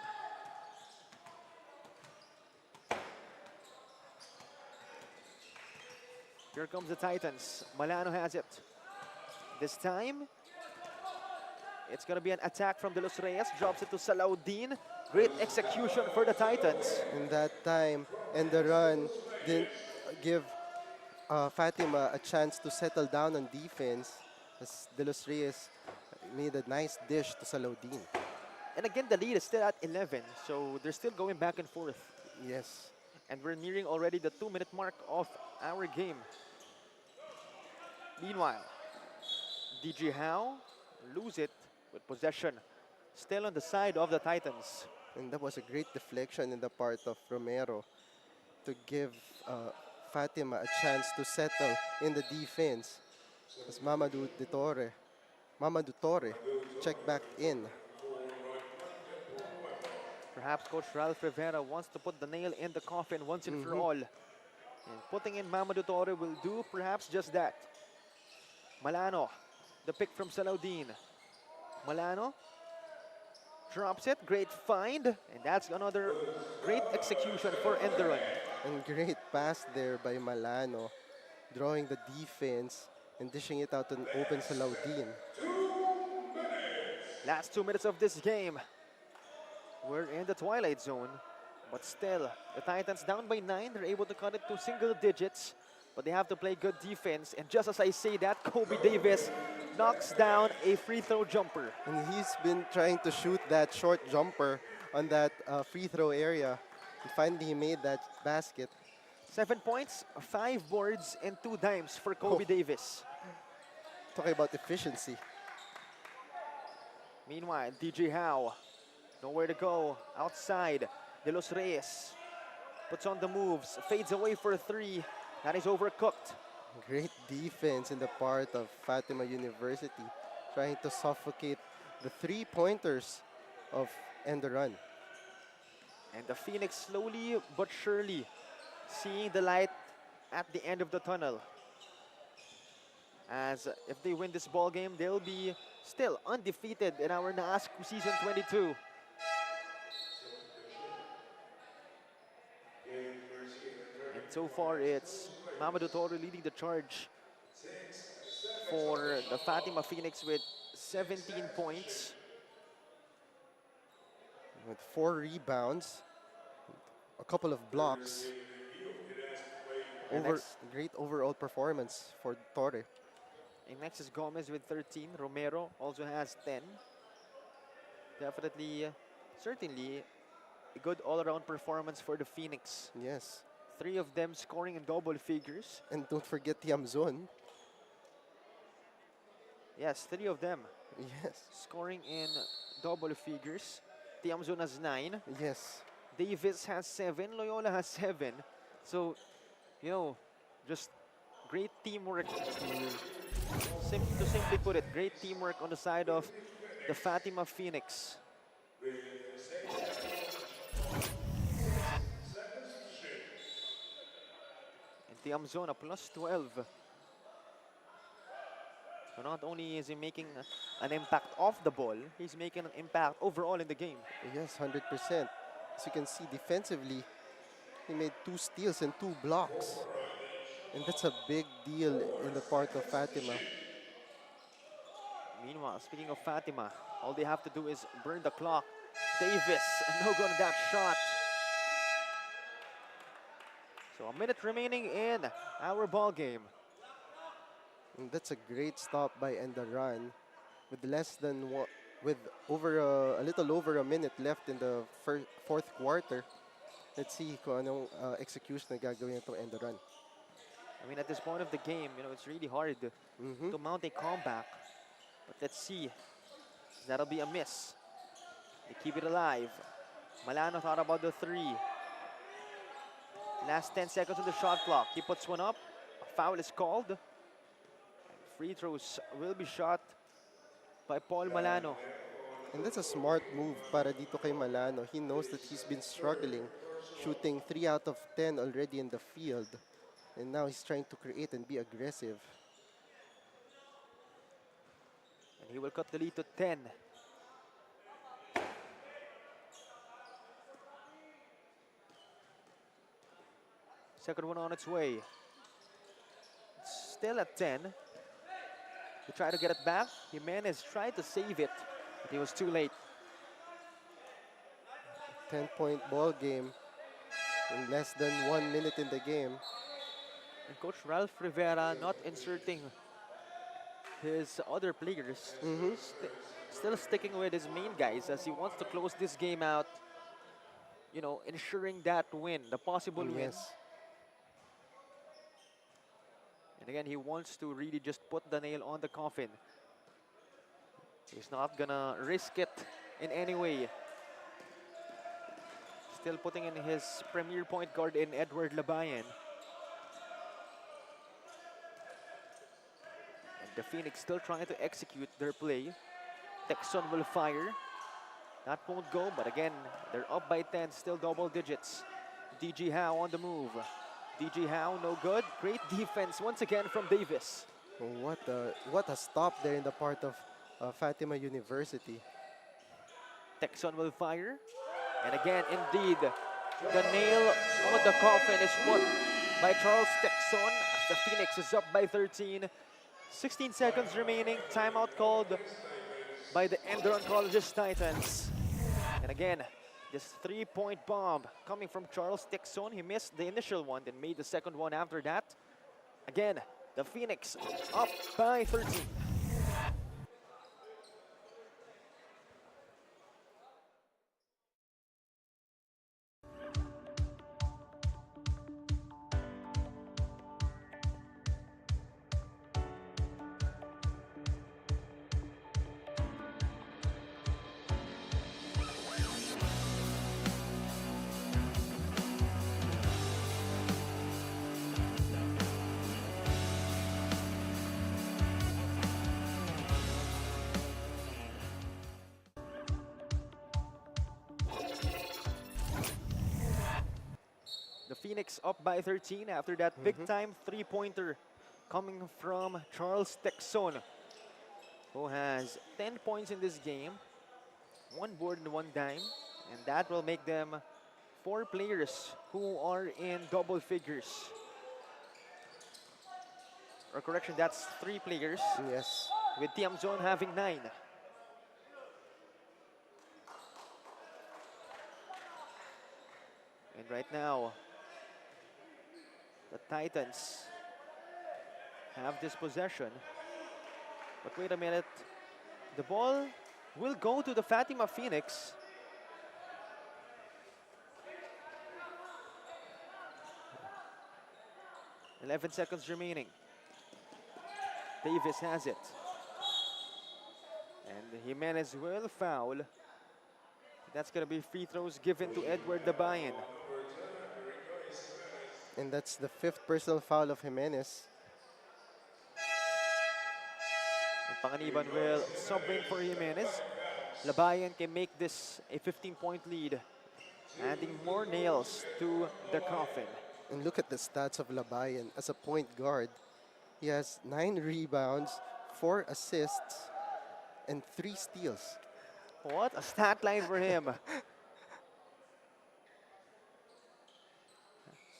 Here comes the Titans. Malano has it. This time, it's going to be an attack from De Los Reyes. Drops it to Salaudin. Great execution for the Titans. In that time, Enderun didn't give Fatima a chance to settle down on defense as De Los Reyes made a nice dish to Salaudin. And again, the lead is still at 11, so they're still going back and forth. Yes. And we're nearing already the 2-minute mark of our game. Meanwhile, DG HAU lose it with possession still on the side of the Titans. And that was a great deflection in the part of Romero to give Fatima a chance to settle in the defense. As Mamadou Torre checked back in. Perhaps Coach Ralph Rivera wants to put the nail in the coffin once and for all. And putting in Mamadou Torre will do perhaps just that. Malano, the pick from Salaudin. Malano drops it, great find. And that's another great execution for Enderun. And great pass there by Malano, drawing the defense and dishing it out to an open Salaudin. Last 2 minutes of this game. We're in the twilight zone, but still, the Titans down by 9. They're able to cut it to single digits, but they have to play good defense. And just as I say that, Kobe Davis knocks down a free throw jumper. And he's been trying to shoot that short jumper on that free throw area. And finally, he made that basket. 7 points, 5 boards, and 2 dimes for Kobe Davis. Talking about efficiency. Meanwhile, DJ HAU, nowhere to go. Outside, De Los Reyes puts on the moves, fades away for 3. That is overcooked. Great defense in the part of Fatima University, trying to suffocate the 3-pointers of ENDERUN. And the Phoenix slowly but surely seeing the light at the end of the tunnel. As if they win this ball game, they'll be still undefeated in our NAASCU season 22. And so far, it's Mamadou Toro leading the charge for the Fatima Phoenix with 17 points. With 4 rebounds, a couple of blocks. Great overall performance for Torre. And next is Gomez with 13. Romero also has 10. Definitely, certainly, a good all-around performance for the Phoenix. Yes. 3 of them scoring in double figures. And don't forget 𝐍𝐜₅ᴅ. Yes, 3 of them Yes. scoring in double figures. 𝐍𝐜₅ᴅ has 9. Yes. Davis has 7. Loyola has 7. So, you know, just great teamwork. To simply put it, great teamwork on the side of the Fatima Phoenix. And 𝐍𝐜₅ᴅ a plus 12. So not only is he making an impact off the ball, he's making an impact overall in the game. Yes, 100%. As you can see, defensively, he made 2 steals and 2 blocks. And that's a big deal in the part of Fatima. Meanwhile, speaking of Fatima, all they have to do is burn the clock. Davis, no good on that shot. So a minute remaining in our ball game. And that's a great stop by ENDERUN with a little over a minute left in the fourth quarter. Let's see kung anong execution na gagawin itong ENDERUN. I mean, at this point of the game, you know, it's really hard to mount a comeback. But let's see. That'll be a miss. They keep it alive. Malano thought about the 3. Last 10 seconds on the shot clock. He puts one up. A foul is called. Free throws will be shot by Paul Malano. And that's a smart move para dito kay Malano. He knows that he's been struggling, shooting 3 out of 10 already in the field. And now he's trying to create and be aggressive. And he will cut the lead to 10. Second one on its way. It's still at 10. They try to get it back. Jimenez tried to save it, but he was too late. 10-point ball game in less than 1 minute in the game. And Coach Ralph Rivera not inserting his other players. Still sticking with his main guys as he wants to close this game out. You know, ensuring that win, the possible win. Yes. And again, he wants to really just put the nail on the coffin. He's not gonna risk it in any way. Still putting in his premier point guard in Edward Labayan. And the Phoenix still trying to execute their play. Texon will fire. That won't go, but again, they're up by 10, still double digits. DJ HAU on the move. DJ HAU, no good. Great defense once again from Davis. What a stop there in the part of Fatima University. Texon will fire. And again, indeed, the nail on the coffin is put by Charles Texon as the Phoenix is up by 13. 16 seconds remaining. Timeout called by the ENDERUN College's Titans. And again, this 3-point bomb coming from Charles Texon. He missed the initial one, then made the second one after that. Again, the Phoenix up by 13. Phoenix up by 13 after that big-time three-pointer coming from Charles Texon, who has 10 points in this game, 1 board and 1 dime, and that will make them 4 players who are in double figures. Or correction, that's 3 players, Yes. with Tiamzon having 9. And right now, the Titans have this possession. But wait a minute. The ball will go to the Fatima Phoenix. "11 seconds remaining. Davis has it. And Jimenez will foul. That's going to be free throws given to Edward Dabayan. And that's the 5th personal foul of Jimenez. And Panganiban will sub in for Jimenez. Labayan can make this a 15-point lead, adding more nails to the coffin. And look at the stats of Labayan as a point guard. He has 9 rebounds, 4 assists, and 3 steals. What a stat line for him.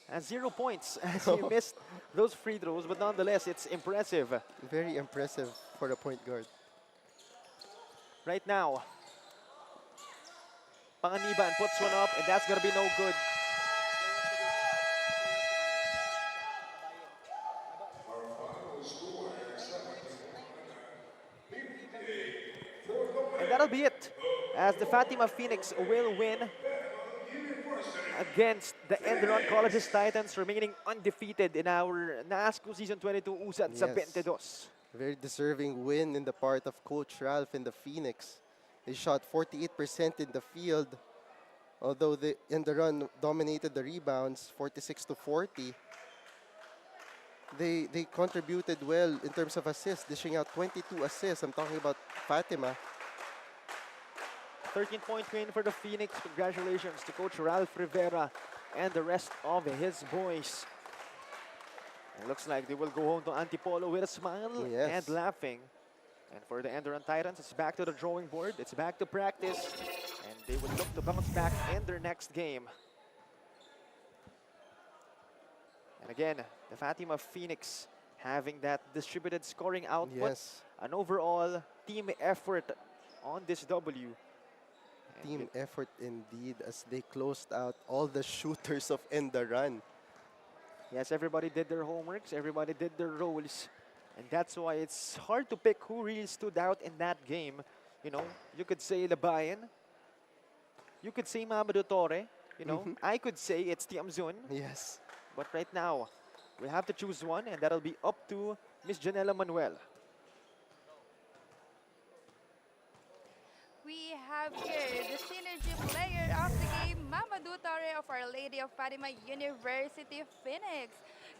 And 0 points as he missed those free throws, but nonetheless, it's impressive. Very impressive for a point guard. Right now, Panganiban puts one up, and that's going to be no good. And that'll be it, as the Fatima Phoenix will win against the Enderun College's Titans, remaining undefeated in our NAASCU Season 22 USAT sa 22. Very deserving win in the part of Coach Ralph and the Phoenix. They shot 48% in the field, although the Enderun dominated the rebounds, 46-40. They contributed well in terms of assists, dishing out 22 assists. I'm talking about Fatima. 13-point win for the Phoenix. Congratulations to Coach Ralph Rivera and the rest of his boys. It looks like they will go home to Antipolo with a smile and laughing. And for the Enderun Titans, it's back to the drawing board. It's back to practice. And they will look to bounce back in their next game. And again, the Fatima Phoenix having that distributed scoring output. An overall team effort on this W. Team effort indeed, as they closed out all the shooters of Enderun. Yes, everybody did their homeworks, everybody did their roles. And that's why it's hard to pick who really stood out in that game. You know, you could say Labayan. You could say Mamadou Torre. You know, I could say it's Tiamzon. Yes. But right now, we have to choose one, and that'll be up to Miss Janela Manuel. We have here the synergy player of the game, Mamadou Torre of Our Lady of Fatima University Phoenix.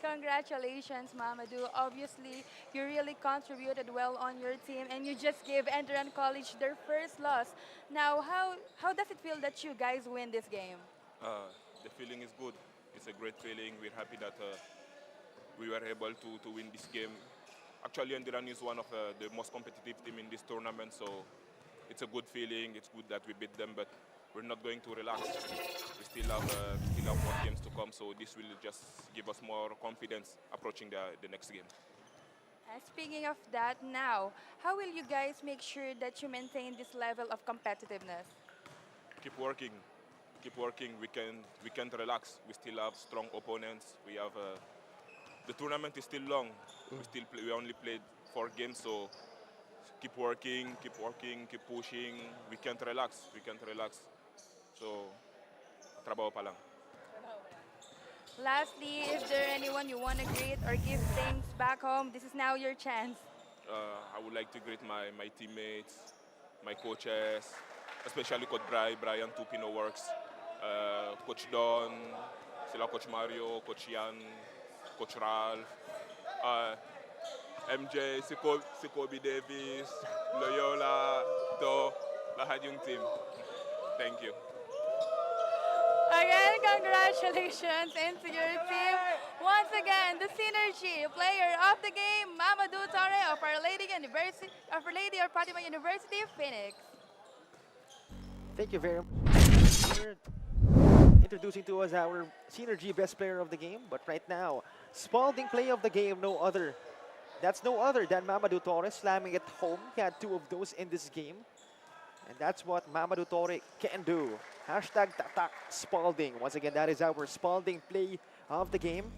Congratulations, Mamadou. Obviously, you really contributed well on your team, and you just gave Enderun College their first loss. Now, how does it feel that you guys win this game? The feeling is good. It's a great feeling. We're happy that we were able to win this game. Actually, Enderun is one of the most competitive team in this tournament, so it's a good feeling. It's good that we beat them, but we're not going to relax. We still have more games to come, so this will just give us more confidence approaching the next game. Speaking of that now, how will you guys make sure that you maintain this level of competitiveness? Keep working. Keep working. We can't relax. We still have strong opponents. We have the tournament is still long. We only played 4 games, so keep working, keep pushing. We can't relax. So, trabaho pa lang. Lastly, is there anyone you want to greet or give thanks back home? This is now your chance. I would like to greet my teammates, my coaches, especially Coach Brian Tupino Works, Coach Don, sila Coach Mario, Coach Yan, Coach Ralph, MJ, si Kobe Davis, Loyola, lahat yung team. Thank you. Again, And congratulations into your team. Once again, the Synergy Player of the Game, Mamadou Torre of Our Lady University, of Our Lady of Fatima University, Phoenix. Thank you very much. Here, introducing to us our Synergy Best Player of the Game. But right now, Spalding Play of the Game, no other. That's no other than Mamadou Torre slamming it home. He had 2 of those in this game. And that's what Mamadou Torre can do. Hashtag Tatak Spalding. Once again, that is our Spalding Play of the Game.